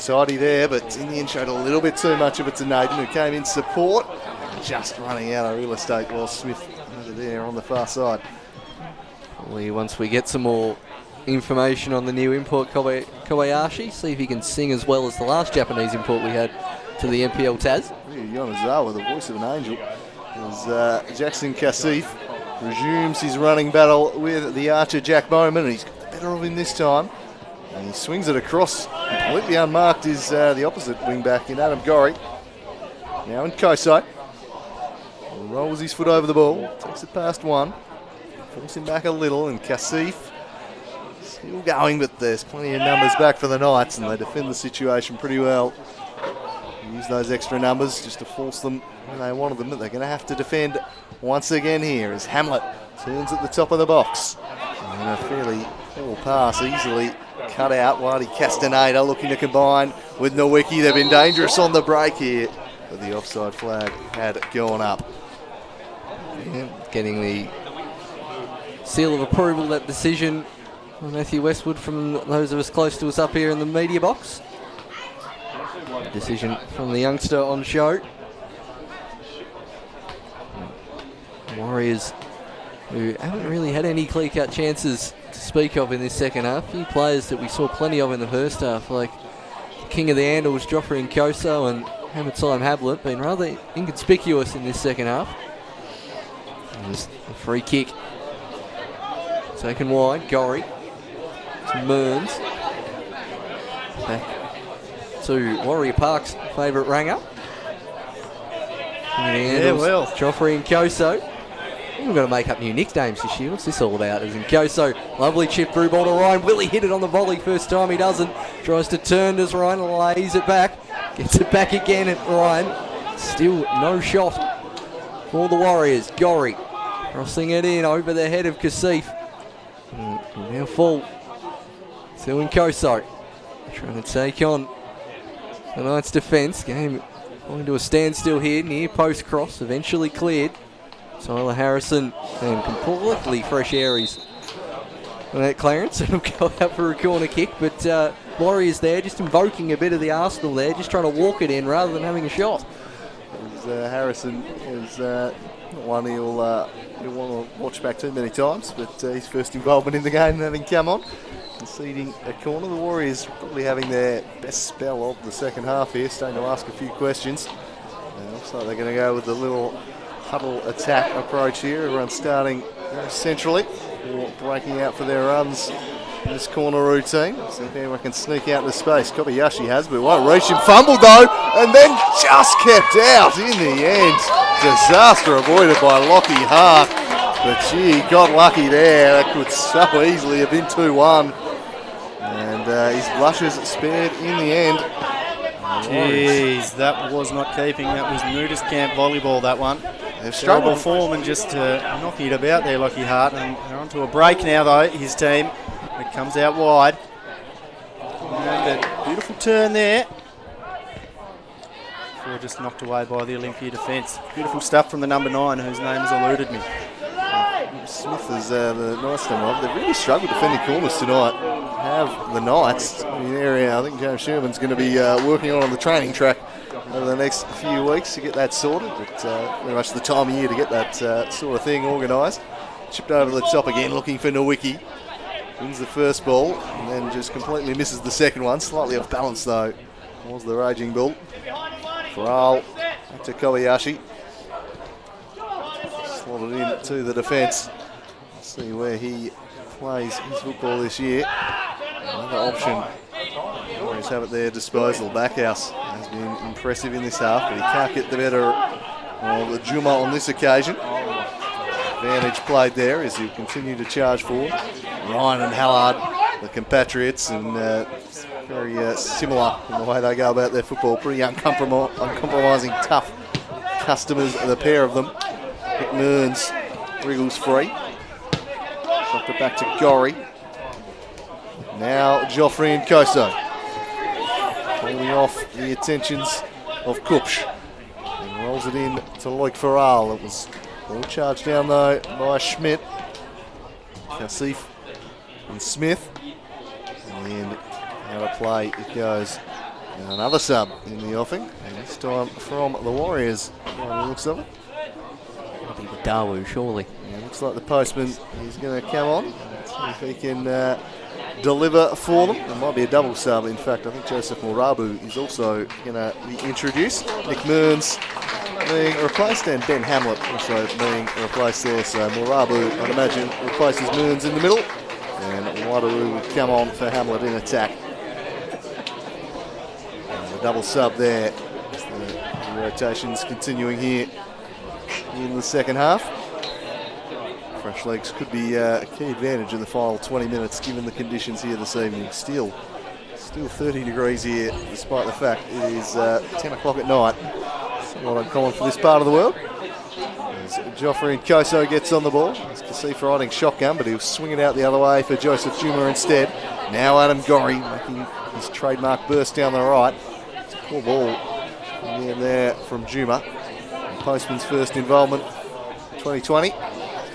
tidy there, but in the end showed a little bit too much of it to Naden, who came in support, just running out of real estate while Smith over there on the far side. Once we get some more information on the new import Kobayashi, see if he can sing as well as the last Japanese import we had to the NPL Taz. Yonezawa, the voice of an angel, as Jackson Kasif resumes his running battle with the archer Jack Bowman, and he's got the better of him this time. And he swings it across, completely unmarked is the opposite wing back in Adam Gorry. Now in Koso, rolls his foot over the ball, takes it past one, forcing back a little, and Kasif still going, but there's plenty of numbers back for the Knights, and they defend the situation pretty well. Use those extra numbers just to force them when they wanted them, but they're going to have to defend once again here as Hamlet turns at the top of the box. And a fairly poor pass, easily cut out. Whitey Castaneda looking to combine with Nowicki. They've been dangerous on the break here, but the offside flag had gone up. Yeah, getting the seal of approval, that decision. Matthew Westwood from those of us close to us up here in the media box. Decision from the youngster on show. Warriors, who haven't really had any clear-cut chances to speak of in this second half. A few players that we saw plenty of in the first half, like King of the Andals, Joffrey and Koso, and Hamid-Salim Hablet, been rather inconspicuous in this second half. There's a free kick. Taken wide, Gorry. To Mearns. Back to Warrior Park's favourite ranger. Yeah, well. Joffrey and Koso. We've got to make up new nicknames this year. What's this all about? As in Koso, lovely chip through ball to Ryan. Will he hit it on the volley? First time he doesn't. Tries to turn as Ryan lays it back. Gets it back again at Ryan. Still no shot for the Warriors. Gorry crossing it in over the head of Kasif. Now full. Still in Koso. Trying to take on the Knights' defence. Game going to a standstill here near post cross. Eventually cleared. Tyler Harrison and completely fresh Aries on that clearance. It'll go out for a corner kick, but Warriors there just invoking a bit of the Arsenal there, just trying to walk it in rather than having a shot. Harrison is not one he'll want to watch back too many times, but his first involvement in the game having come on. Conceding a corner. The Warriors probably having their best spell of the second half here, starting to ask a few questions. Looks like they're going to go with the little huddle attack approach here. Everyone's starting very centrally or breaking out for their runs in this corner routine. See if anyone can sneak out into space. Kobayashi has, but won't reach him. Fumbled though, and then just kept out in the end. Disaster avoided by Lockie Hart. But gee, got lucky there. That could so easily have been 2-1. And his blushes spared in the end. Jeez, that was not keeping. That was nudist camp volleyball, that one. They've Terrible struggled. form and just knocking it about there, Lockie Hart. And they're onto a break now, though, his team. It comes out wide. And a beautiful turn there. Before just knocked away by the Olympia defence. Beautiful stuff from the number 9, whose name has eluded me. Smith is the Knights tonight. They've really struggled defending corners tonight. Have the Knights in the area. I think James Sherman's going to be working on the training track over the next few weeks to get that sorted. But very much the time of year to get that sort of thing organised. Chipped over the top again, looking for Nowicki. Wins the first ball and then just completely misses the second one. Slightly off balance though. Was the Raging Bull. Farrell back to Kobayashi. Slotted in to the defence. See where he plays his football this year. Another option. Warriors Warriors have at their disposal. Backhouse has been impressive in this half, but he can't get the better of Juma on this occasion. Advantage played there as he'll continue to charge forward. Ryan and Hallard, the compatriots, and very similar in the way they go about their football. Pretty uncompromising, tough customers, the pair of them. McMearns wriggles free. Dropped it back to Gorry. Now Joffrey and Koso. Holding off the attentions of Kupsch. And rolls it in to Loic Farrell. It was all charged down though by Schmidt. Kassif and Smith. And out of play it goes. And another sub in the offing. And this time from the Warriors. By the looks of it. It'll be the Dawu, surely. Yeah, looks like the postman is going to come on. Let's see if he can deliver for them. It might be a double sub. In fact, I think Joseph Morabu is also going to be introduced. Nick Mearns being replaced and Ben Hamlet also being replaced there. So Morabu, I'd imagine, replaces Mearns in the middle. And Wadaru will come on for Hamlet in attack. And the double sub there. The rotations continuing here in the second half. Fresh legs could be a key advantage in the final 20 minutes given the conditions here this evening. Still 30 degrees here despite the fact it is 10 o'clock at night. Somewhat uncommon for this part of the world. As Joffrey and Koso gets on the ball. As Kassif riding shotgun, but he'll swing it out the other way for Joseph Juma instead. Now Adam Gorry making his trademark burst down the right. It's a poor ball in there from Juma. Postman's first involvement 2020.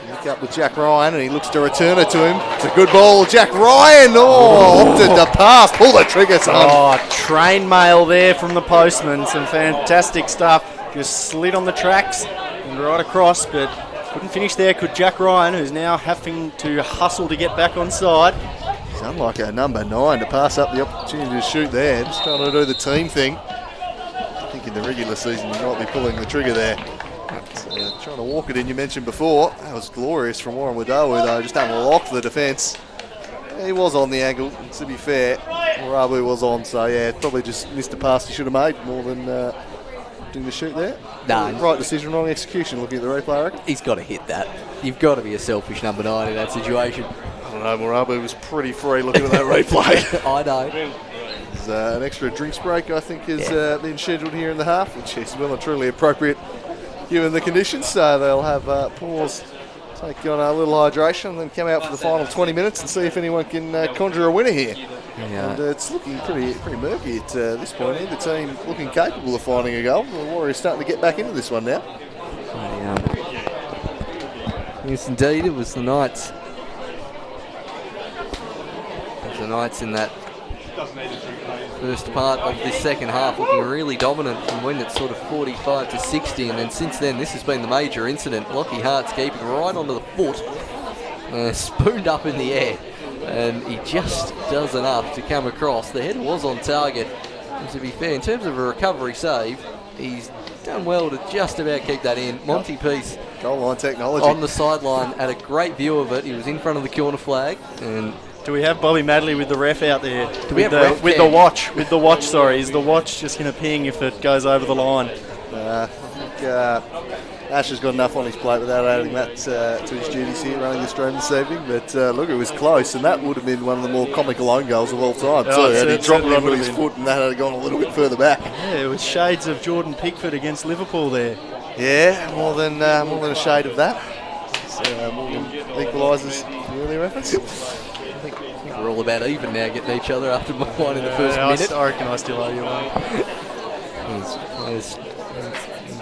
Look up with Jack Ryan and he looks to return it to him. It's a good ball. Jack Ryan, opted to pass. Pull the trigger, son. Oh, train mail there from the postman. Some fantastic stuff. Just slid on the tracks and right across, but couldn't finish there. Could Jack Ryan, who's now having to hustle to get back on side. He's unlike a number 9 to pass up the opportunity to shoot there. Just trying to do the team thing. I think in the regular season you might be pulling the trigger there. Trying to walk it in, you mentioned before. That was glorious from Warren Wadawu though, just unlocked the defence. He was on the angle, to be fair. Morabu was on, so yeah, probably just missed a pass he should have made more than doing the shoot there. Nah, right decision, wrong execution, looking at the replay, I reckon. He's got to hit that. You've got to be a selfish number 9 in that situation. I don't know, Morabu was pretty free looking at that replay. I know. There's an extra drinks break, I think, has been scheduled here in the half, which is well and truly appropriate given the conditions. So they'll have pause, take on a little hydration, and then come out for the final 20 minutes and see if anyone can conjure a winner here. Yeah. And it's looking pretty murky at this point. Either team looking capable of finding a goal. The Warriors starting to get back into this one now. Yes, indeed, it was the Knights. The Knights in that first part of this second half looking really dominant from when it's sort of 45 to 60, and then since then this has been the major incident. Lockie Hart's keeping right onto the foot, spooned up in the air, and he just does enough to come across. The header was on target, and to be fair, in terms of a recovery save, he's done well to just about keep that in. Monty Peace, goal line technology, on the sideline, had a great view of it. He was in front of the corner flag, and do we have Bobby Madley with the ref out there? With the watch? With the watch, sorry. Is the watch just going to ping if it goes over the line? I think Ash has got enough on his plate without adding that to his duties here running the stream this evening. But look, it was close, and that would have been one of the more comical own goals of all time too. And he dropped it onto his foot, and that had gone a little bit further back. Yeah, it was shades of Jordan Pickford against Liverpool there. Yeah, more than a shade of that. More than equalises the earlier reference. I think we're all about even now, getting each other after one in the first minute. I reckon I still owe you one. He's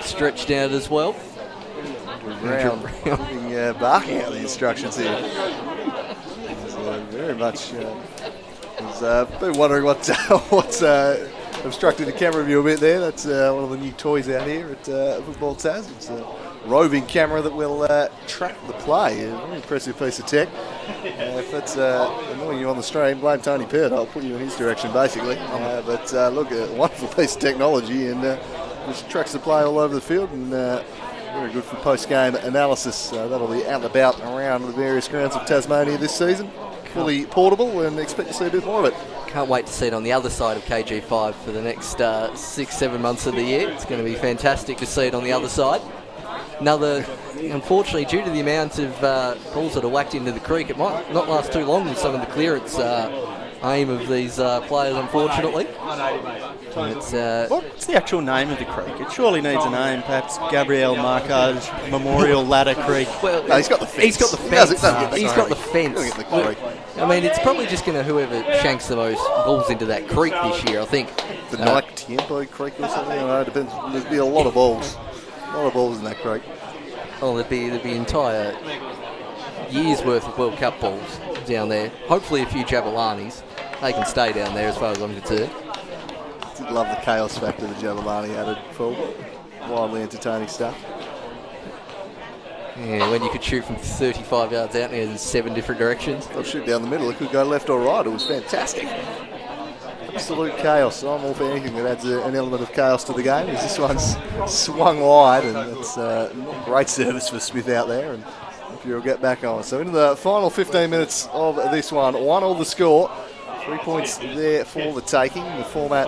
stretched out as well. Round, barking out the instructions here. Very much. I've been wondering what's obstructed the camera view a bit there. That's one of the new toys out here at Football Taz. It's a roving camera that will track the play. A very impressive piece of tech. If that's annoying you on the stream, blame Tony Peart. I'll put you in his direction basically. But look, a wonderful piece of technology, and just tracks the play all over the field, and very good for post-game analysis. That'll be out and about around the various grounds of Tasmania this season. Fully portable, and expect to see a bit more of it. Can't wait to see it on the other side of KG5 for the next 6-7 months of the year. It's going to be fantastic to see it on the other side. Unfortunately, due to the amount of balls that are whacked into the creek, it might not last too long with some of the clearance aim of these players, unfortunately. It's, What's the actual name of the creek? It surely needs a name, perhaps Gabriel Marcage Memorial Ladder Creek. well, No, he's got the fence. He's got the He fence. doesn't get the He's got the creek. fence. He'll get the creek. I mean, it's probably just going to whoever shanks the most balls into that creek this year, I think. The Nike Tiempo Creek or something. I don't know. It depends. There'd be a lot of balls. A lot of balls in that creek. Oh, there'd be entire years worth of World Cup balls down there. Hopefully a few Jabalanis. They can stay down there as far as I'm concerned. Did love the chaos factor that Jabalani added for wildly entertaining stuff. Yeah, when you could shoot from 35 yards out in 7 different directions. They'll shoot down the middle. It could go left or right. It was fantastic. Absolute chaos. I'm all for anything that adds an element of chaos to the game. As this one's swung wide, and it's not great service for Smith out there. And Olympia will get back on. So into the final 15 minutes of this one. 1-1 the score. 3 points there for the taking. The format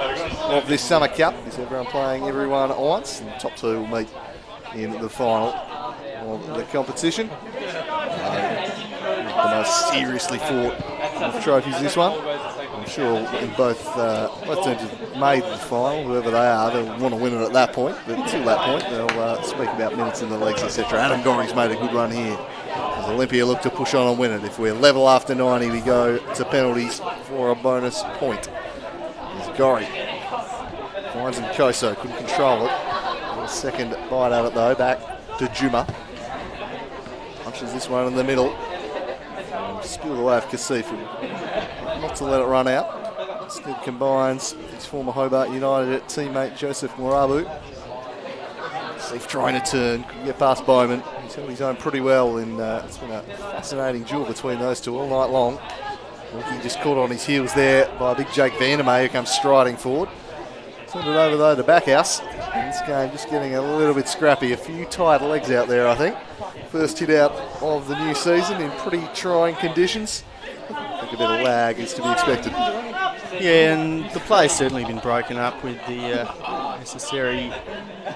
of this Summer Cup is everyone playing everyone at once. And the top 2 will meet in the final of the competition. The most seriously fought of trophies this one. I'm sure in both teams have made the final, whoever they are, they'll want to win it at that point. But until that point, they'll speak about minutes in the legs, etc. Adam Gorry's made a good run here. As Olympia look to push on and win it. If we're level after 90, we go to penalties for a bonus point. As Gorry finds Nkoso, couldn't control it. A second bite at it though, back to Juma. Punches this one in the middle. Spilled away of Kasif, not to let it run out. Instead combines his former Hobart United teammate Joseph Morabu. Kasif trying to turn, couldn't get past Bowman. He's held his own pretty well, and it's been a fascinating duel between those two all night long. He just caught on his heels there by big Jake Vandermeer, who comes striding forward. Turned it over though to Backhouse. And this game just getting a little bit scrappy. A few tight legs out there, I think. First hit out of the new season in pretty trying conditions. I think a bit of lag is to be expected. Yeah, and the play's certainly been broken up with the necessary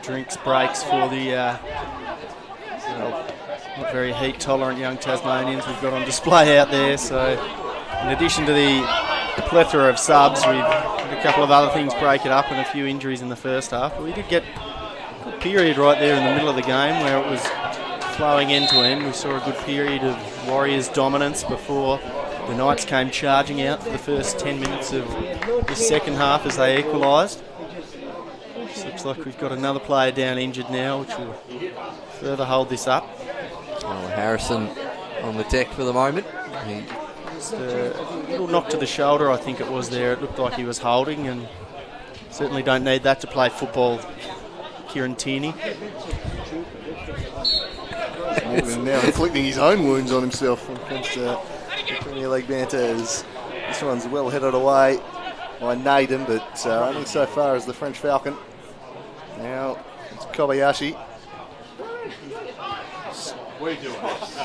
drinks breaks for the not very heat tolerant young Tasmanians we've got on display out there. So in addition to the plethora of subs, we've had a couple of other things break it up and a few injuries in the first half. But we did get a good period right there in the middle of the game where it was flowing end to end. We saw a good period of Warriors dominance before the Knights came charging out for the first 10 minutes of the second half as they equalised. Looks like we've got another player down injured now, which will further hold this up. Oh, Harrison on the deck for the moment. Just a little knock to the shoulder, I think it was there. It looked like he was holding, and certainly don't need that to play football, Kieran Tierney. Morgan now inflicting his own wounds on himself when it comes to Premier League banter. This one's well headed away by Naden, but only so far as the French Falcon. Now it's Kobayashi.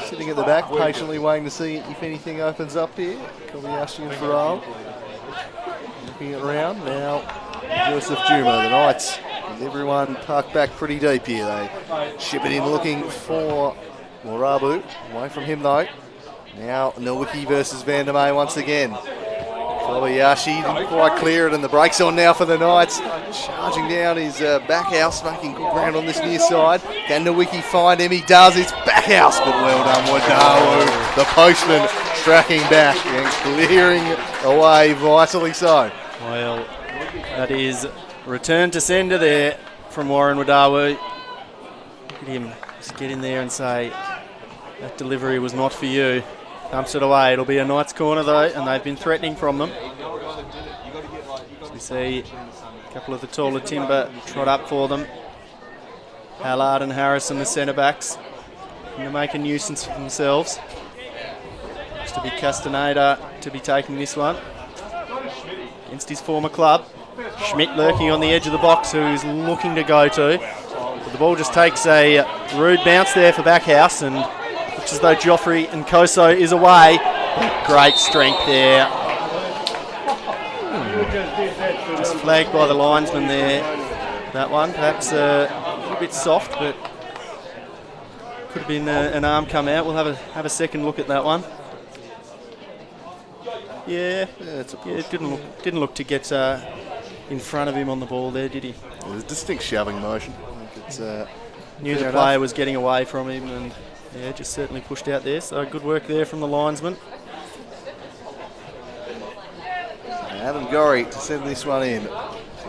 Sitting at the back, patiently waiting to see if anything opens up here. Kobayashi and Farrell. Looking it around. Now Joseph Juma, the Knights. With everyone parked back pretty deep here. They ship it in looking for Morabu. Away from him though. Now Nowicki versus Vandermeer once again. Kobayashi didn't quite clear it, and the brakes on now for the Knights. Charging down his Backhouse, making good ground on this near side. Can Nowicki find him? He does. It's Backhouse, but well done, Wadawu. The postman tracking back and clearing away vitally so. Well, that is return to sender there from Warren Wadawu. Look at him just get in there and say, that delivery was not for you. Dumps it away. It'll be a Knights corner though, and they've been threatening from them. As we see a couple of the taller timber trot up for them. Hallard and Harrison, the centre backs, going to make a nuisance for themselves. Looks to be Castaneda to be taking this one against his former club. Schmidt lurking on the edge of the box, who's looking to go to. But the ball just takes a rude bounce there for Backhouse, and looks as though Joffrey and Koso is away. Great strength there Just flagged by the linesman there. That one, perhaps a little bit soft, but could have been an arm come out. We'll have a second look at that one. Yeah, it didn't look to get in front of him on the ball there, did he? It was a distinct shoving motion. I think it's, knew the player was getting away from him, and just certainly pushed out there. So good work there from the linesman. Adam Gorry to send this one in.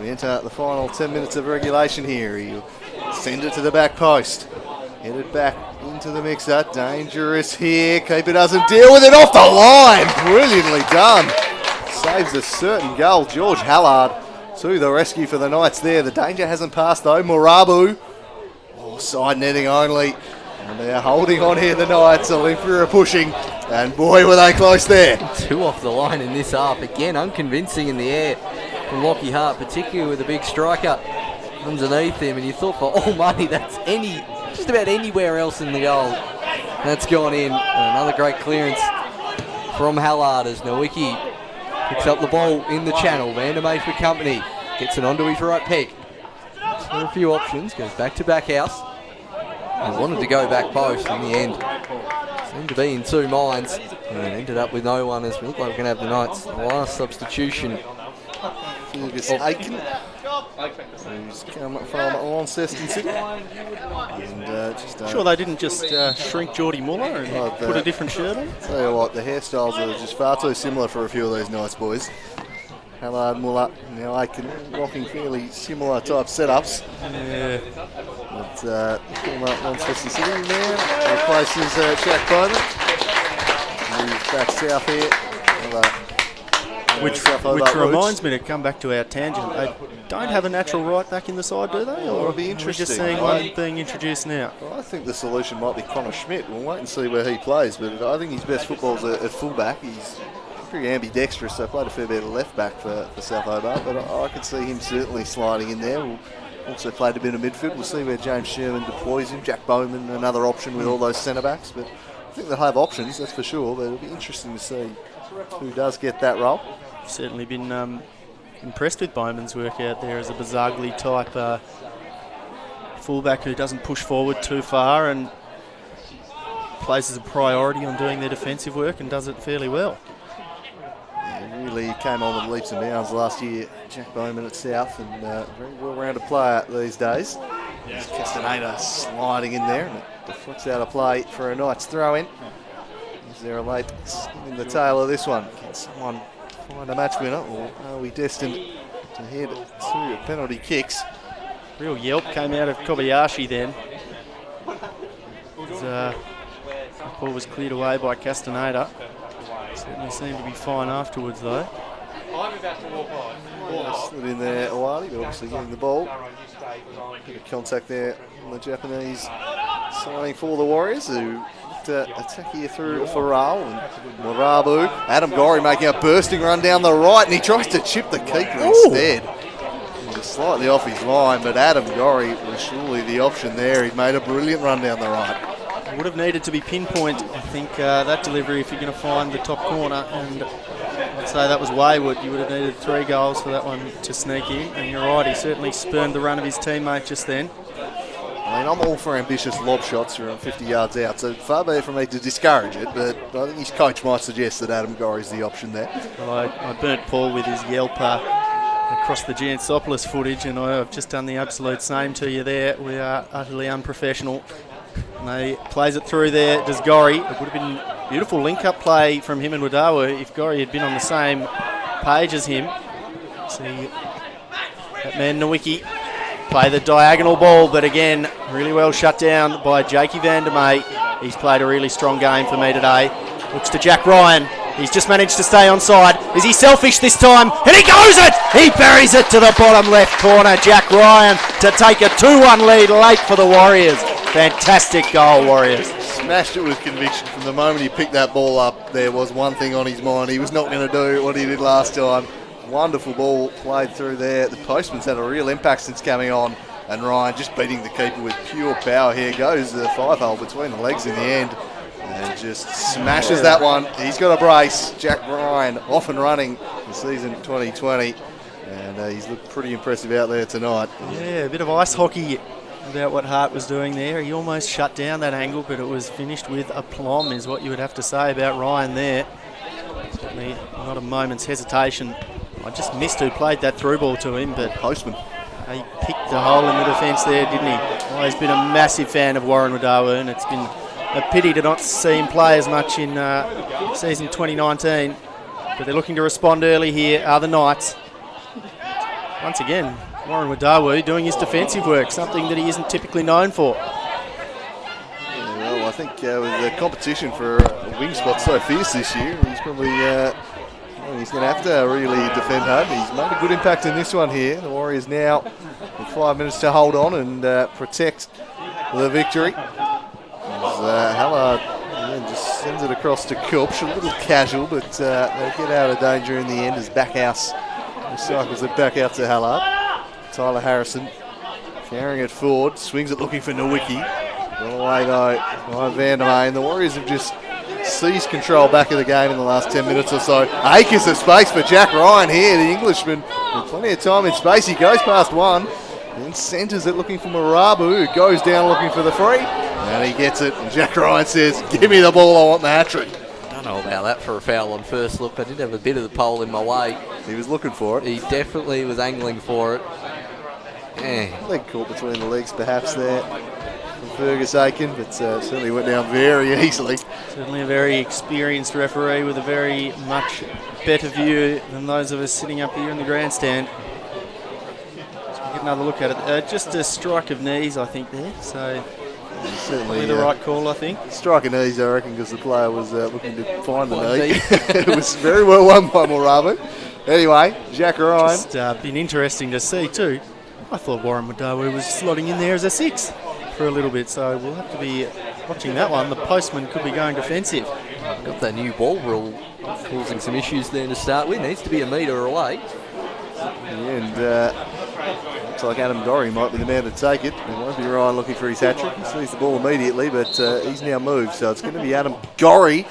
We enter the final 10 minutes of regulation here. He'll send it to the back post. Headed back into the mixer. Dangerous here. Keeper doesn't deal with it off the line. Brilliantly done. Saves a certain goal. George Hallard to the rescue for the Knights there. The danger hasn't passed though. Murabu. Side netting only. And they're holding on here, the Knights. Olympia are pushing. And boy, were they close there. 2 off the line in this half. Again, unconvincing in the air from Lockie Hart, particularly with a big striker underneath him. And you thought for all money, that's just about anywhere else in the goal. That's gone in. And another great clearance from Hallard as Nowicki picks up the ball in the channel. Vandermeer for company. Gets it onto his right peg. So a few options. Goes back to back house. He wanted to go back post in the end. Seemed to be in 2 minds. And ended up with no one as we look like we're going to have the Knights' last substitution. Fergus Aiken, who's come from Launceston City. And Sure they didn't just shrink Geordie Muller and put a different shirt on? Tell you what, the hairstyles are just far too similar for a few of these Knights boys. Hallard, Muller, now Aiken, rocking fairly similar type setups. Yeah. But former Launceston City now replaces Jack Bowman. Moves back south here. Which reminds me to come back to our tangent. They don't have a natural right back in the side, do they? Or It'll be are we interesting. just seeing one being introduced now? Well, I think the solution might be Connor Schmidt. We'll wait and see where he plays, but I think his best football's at fullback. He's pretty ambidextrous, so played a fair bit of left back for South Hobart, but I could see him certainly sliding in there. We'll also played a bit of midfield. We'll see where James Sherman deploys him. Jack Bowman, another option with all those centre backs, but I think they'll have options, that's for sure, but it'll be interesting to see who does get that role. Certainly been impressed with Bowman's work out there as a Bazagli type fullback who doesn't push forward too far and places a priority on doing their defensive work and does it fairly well. Yeah, really came on with leaps and bounds last year, Jack Bowman at South, and very well-rounded player these days. Castaneda sliding in there, and it deflects out a play for a Knights throw-in. Is there a late in the tail of this one? Can someone find a match winner, or are we destined to head to penalty kicks? Real yelp came out of Kobayashi then. The ball was cleared away by Castaneda. Certainly seemed to be fine afterwards though. Slid in there Awali, but obviously getting the ball. Bit of contact there on the Japanese signing for the Warriors, who attack here through Farrell and Murabu. Adam Gorry making a bursting run down the right, and he tries to chip the keeper instead. He's slightly off his line, but Adam Gorry was surely the option there. He made a brilliant run down the right. Would have needed to be pinpoint, I think, that delivery if you're going to find the top corner, and I'd say that was wayward. You would have needed 3 goals for that one to sneak in, and you're right, he certainly spurned the run of his teammate just then. I mean, I'm all for ambitious lob shots around 50 yards out, so far be it from me to discourage it, but I think his coach might suggest that Adam Gorry's the option there. Well, I burnt Paul with his yelp across the Giantsopoulos footage, and I've just done the absolute same to you there. We are utterly unprofessional. And he plays it through there, does Gorry. It would have been a beautiful link-up play from him and Wadawa if Gorry had been on the same page as him. See that man Nowicki play the diagonal ball, but again, really well shut down by Jakey Vandermeer. He's played a really strong game for me today. Looks to Jack Ryan. He's just managed to stay onside. Is he selfish this time? And he goes it! He buries it to the bottom left corner. Jack Ryan to take a 2-1 lead late for the Warriors. Fantastic goal, Warriors. Smashed it with conviction. From the moment he picked that ball up, there was one thing on his mind. He was not going to do what he did last time. Wonderful ball played through there. The postman's had a real impact since coming on. And Ryan just beating the keeper with pure power here. Goes the 5-hole between the legs in the end. And just smashes that one. He's got a brace. Jack Ryan off and running in season 2020. And he's looked pretty impressive out there tonight. Yeah, a bit of ice hockey about what Hart was doing there. He almost shut down that angle, but it was finished with aplomb, is what you would have to say about Ryan there. Certainly not a moment's hesitation. I just missed who played that through ball to him, but Postman. he picked a hole in the defence there, didn't he? Always been a massive fan of Warren Wadawu, and it's been a pity to not see him play as much in season 2019. But they're looking to respond early here, are the Knights. Once again, Warren Wadawu doing his defensive work, something that he isn't typically known for. Yeah, well, I think with the competition for a wing spot so fierce this year, he's probably he's going to have to really defend hard. He's made a good impact in this one here. The Warriors now with 5 minutes to hold on and protect the victory. Hallard just sends it across to Kulpsch, a little casual, but they'll get out of danger in the end as Backhouse recycles it back out to Hallard. Tyler Harrison carrying it forward, swings it looking for Nowicki. Well away though by Vandermeer. The Warriors have just seized control back of the game in the last 10 minutes or so. Acres of space for Jack Ryan here, the Englishman. With plenty of time in space, he goes past one. Then centres it looking for Marabu, who goes down looking for the free. And he gets it, and Jack Ryan says, give me the ball, I want the hat-trick. I don't know about that for a foul on first look. I did have a bit of the pole in my way. He was looking for it. He definitely was angling for it. Leg caught between the legs perhaps there from Fergus Aiken, but certainly went down very easily. Certainly a very experienced referee with a very much better view than those of us sitting up here in the grandstand. So we'll get another look at it. Just a strike of knees, I think, there. So certainly the right call, I think. Strike a knees, I reckon, because the player was looking to find the knee. It was very well won by Morabu. Anyway, Jack Ryan. Just been interesting to see too. I thought Warren Wadawu was slotting in there as a 6 for a little bit, so we'll have to be watching that one. The postman could be going defensive. Got that new ball rule causing some issues there to start with. Needs to be a metre away. And looks like Adam Gorry might be the man to take it. It won't be Ryan looking for his hat-trick. He sees the ball immediately, but he's now moved, so it's going to be Adam Gorry.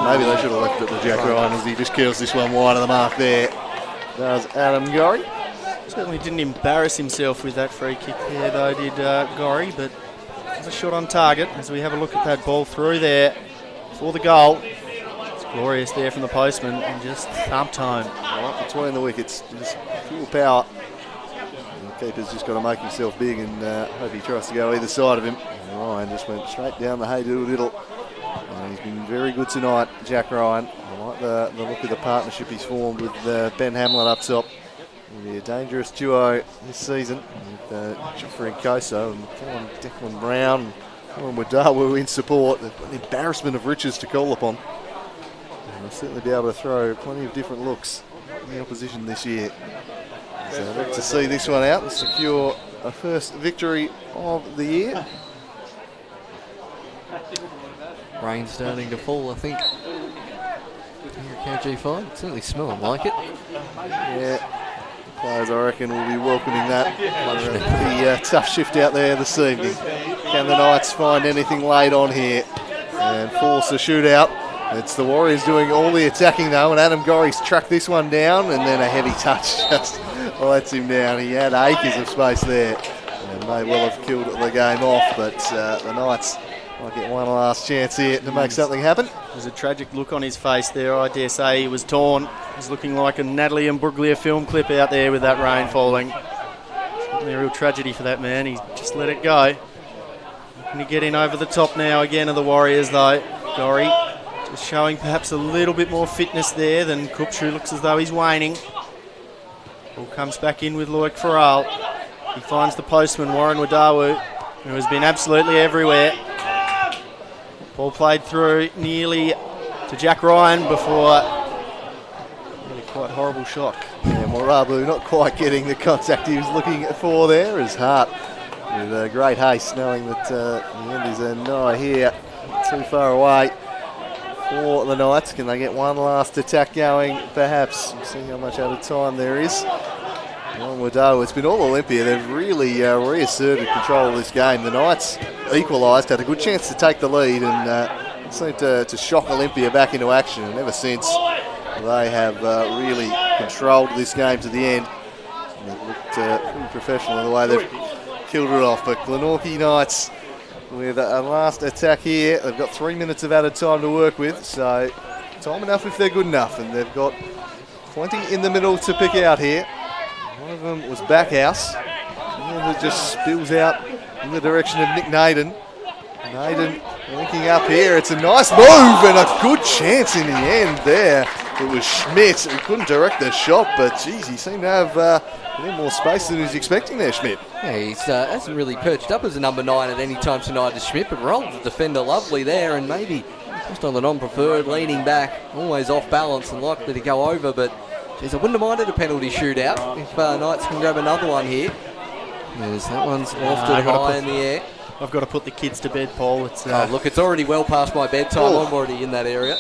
Maybe they should have left it to Jack Ryan as he just kills this one wide of the mark there. Does Adam Gorry. Certainly didn't embarrass himself with that free kick there, though, did Gorry, but it was a shot on target as we have a look at that ball through there for the goal. It's glorious there from the postman and just thumped home. Right between the wickets, just pure power. And the keeper's just got to make himself big and hope he tries to go either side of him. And Ryan just went straight down the hey-doodle-diddle. And he's been very good tonight, Jack Ryan. I like the look of the partnership he's formed with Ben Hamlin up top. It'll be a dangerous duo this season with Jeffrey Koso and Declan Brown and Wadawu in support. They've got an embarrassment of riches to call upon. And they'll certainly be able to throw plenty of different looks in the opposition this year. So I'd like to see this one out and secure a first victory of the year. Rain starting to fall, I think. Here at KG5, it's certainly smelling like it. Yeah. Players, I reckon, will be welcoming that. Pretty tough shift out there this evening. Can the Knights find anything late on here and force a shootout? It's the Warriors doing all the attacking though, and Adam Gorry's tracked this one down, and then a heavy touch just lets him down. He had acres of space there and may well have killed the game off, but the Knights might get one last chance here to make something happen. There's a tragic look on his face there. I dare say he was torn. He's looking like a Natalie Imbruglia film clip out there with that rain falling. Certainly a real tragedy for that man. He just let it go. Looking to get in over the top now again of the Warriors though. Gorry just showing perhaps a little bit more fitness there than Kulpsch, who looks as though he's waning. Ball comes back in with Loic Farrell. He finds the postman, Warren Wadawu, who has been absolutely everywhere. Ball played through nearly to Jack Ryan before really quite horrible shot. Yeah, Morabu not quite getting the contact he was looking for there. His Hart with great haste, knowing that the end is nigh here, too far away for the Knights. Can they get one last attack going? Perhaps. We'll see how much out of time there is. Wadawu, it's been all Olympia. They've really reasserted control of this game. The Knights equalised, had a good chance to take the lead and seemed to shock Olympia back into action. And ever since, they have really controlled this game to the end. And they've looked pretty professional in the way they've killed it off. But Glenorchy Knights with a last attack here. They've got 3 minutes of added time to work with, so time enough if they're good enough. And they've got plenty in the middle to pick out here. One of them was Backhouse, and it just spills out in the direction of Nick Naden. Naden linking up here. It's a nice move and a good chance in the end there. It was Schmidt who couldn't direct the shot, but geez, he seemed to have a little more space than he was expecting there, Schmidt. Yeah, he hasn't really perched up as a number 9 at any time tonight as Schmidt, but rolled the defender lovely there, and maybe just on the non-preferred, leaning back, always off balance and likely to go over, but geez, I wouldn't have minded a penalty shootout if Knights can grab another one here. Yes, that one's lofted high in the air. I've got to put the kids to bed, Paul. It's look, it's already well past my bedtime. I'm already in that area.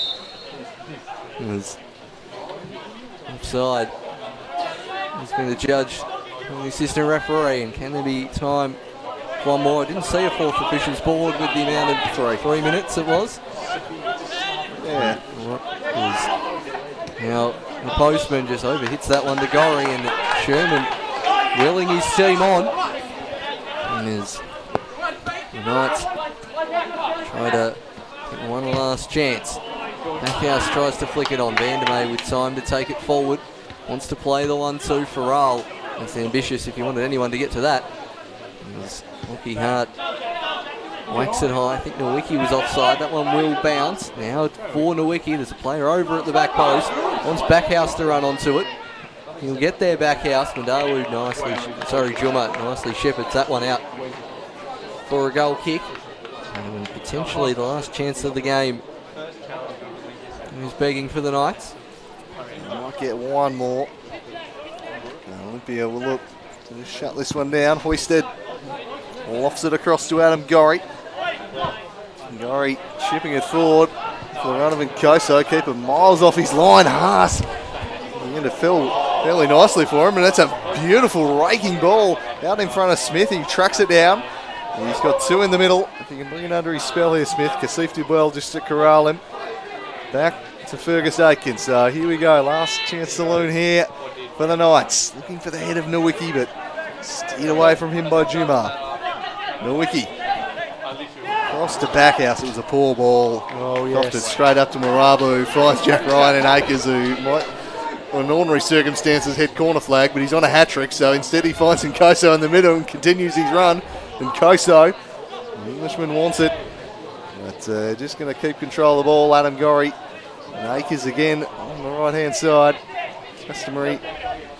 It's offside. He's been the judge and the assistant referee, and can there be time for one more? I didn't see a fourth official's board with the amount of 3 minutes it was. Yeah. Now the postman just overhits that one to Gorry, and Sherman willing his team on. And there's the Knights try to get one last chance. Backhouse tries to flick it on. Vandermeer with time to take it forward. Wants to play the 1-2 for Rahl. It's ambitious if you wanted anyone to get to that. Lucky Hart whacks it high. I think Nowicki was offside. That one will bounce. Now for Nowicki. There's a player over at the back post. Wants Backhouse to run onto it. He'll get there, Backhouse. Mandawu Juma nicely shepherds that one out for a goal kick. And potentially the last chance of the game. He's begging for the Knights. Might get one more. Olympia will look to shut this one down. Hoisted lofts it across to Adam Gorry. Gorry chipping it forward for Donovan Koso. Keeper miles off his line. Haas. Going to fill fairly nicely for him, and that's a beautiful raking ball out in front of Smith. He tracks it down. And he's got two in the middle. If he can bring it under his spell here, Smith. Kasif did well just to corral him. Back to Fergus Aitken. So here we go. Last chance saloon here for the Knights. Looking for the head of Nowicki, but steered away from him by Juma. Nowicki. Cross to Backhouse. It was a poor ball. Oh, yes. Dropped it straight up to Marabu. Finds Jack Ryan and Akers, who might, in ordinary circumstances, head corner flag, but he's on a hat-trick, so instead he finds Nkoso in the middle and continues his run. Nkoso, the Englishman wants it, but just going to keep control of the ball. Adam Gorry and Akers again on the right-hand side. Customary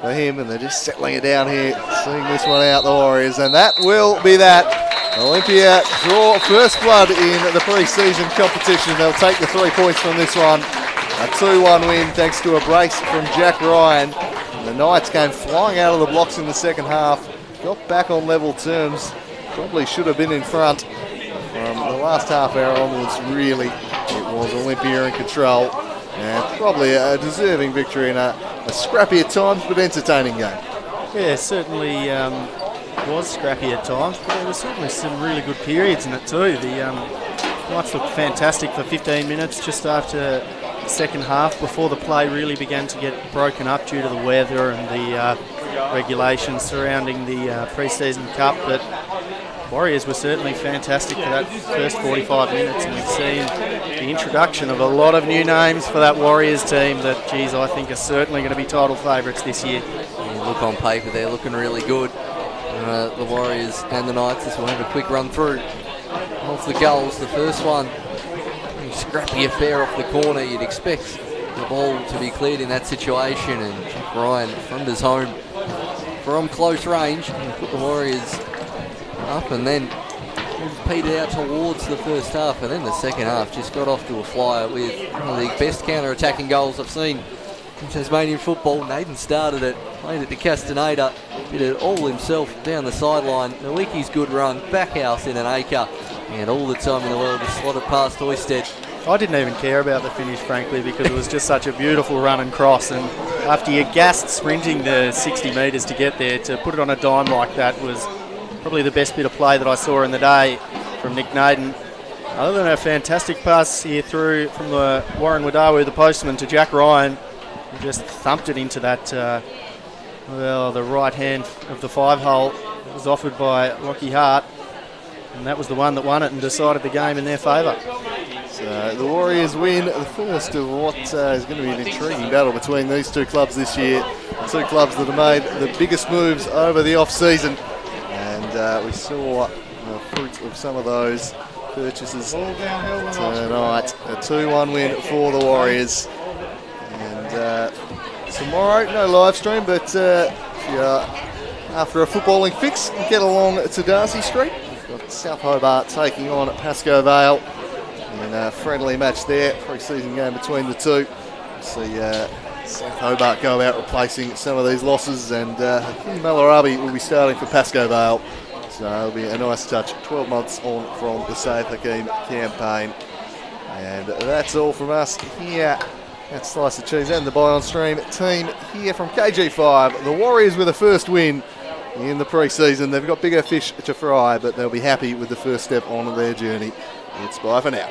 for him, and they're just settling it down here, seeing this one out, the Warriors, and that will be that. Olympia draw first blood in the pre-season competition. They'll take the 3 points from this one. A 2-1 win thanks to a brace from Jack Ryan. And the Knights came flying out of the blocks in the second half. Got back on level terms. Probably should have been in front. From the last half hour onwards, really, it was Olympia in control. And probably a deserving victory in a scrappy at times, but entertaining game. Yeah, certainly was scrappy at times, but there were certainly some really good periods in it too. The Knights looked fantastic for 15 minutes just after the second half, before the play really began to get broken up due to the weather and the regulations surrounding the pre-season cup. But Warriors were certainly fantastic for that first 45 minutes, and we've seen the introduction of a lot of new names for that Warriors team that, geez, I think are certainly going to be title favourites this year. Yeah, look on paper, they're looking really good. The Warriors and the Knights. This will have a quick run through of the goals. The first one, a scrappy affair off the corner. You'd expect the ball to be cleared in that situation, and Jack Ryan thunders home from close range and put the Warriors up, and then petered out towards the first half, and then the second half just got off to a flyer with one of the best counter-attacking goals I've seen in Tasmanian football. Nathan started it, played it to Castaneda, did it all himself down the sideline. Nowicki's good run, Backhouse in an acre, and all the time in the world to slot it past Oysted. I didn't even care about the finish, frankly, because it was just such a beautiful run and cross, and after you're gassed sprinting the 60 metres to get there, to put it on a dime like that was probably the best bit of play that I saw in the day from Nick Naden. Other than a fantastic pass here through from the Warren Wadawu, the postman, to Jack Ryan, He just thumped it into that, the right hand of the 5-hole. It was offered by Lockie Hart, and that was the one that won it and decided the game in their favour. So the Warriors win the first of what is going to be an intriguing battle between these two clubs this year. Two clubs that have made the biggest moves over the off-season, and we saw the fruit of some of those purchases tonight. A 2-1 win for the Warriors. And tomorrow, no live stream, but if you're after a footballing fix, get along to Darcy Street. We've got South Hobart taking on Pascoe Vale in a friendly match there, pre-season game between the two. We'll see South Hobart go out replacing some of these losses, and Hakeem Malarabi will be starting for Pascoe Vale. So it'll be a nice touch, 12 months on from the Save Hakeem campaign. And that's all from us here at Slice of Cheese and the Buy On Stream team here from KG5. The Warriors with a first win in the pre-season. They've got bigger fish to fry, but they'll be happy with the first step on their journey. It's bye for now.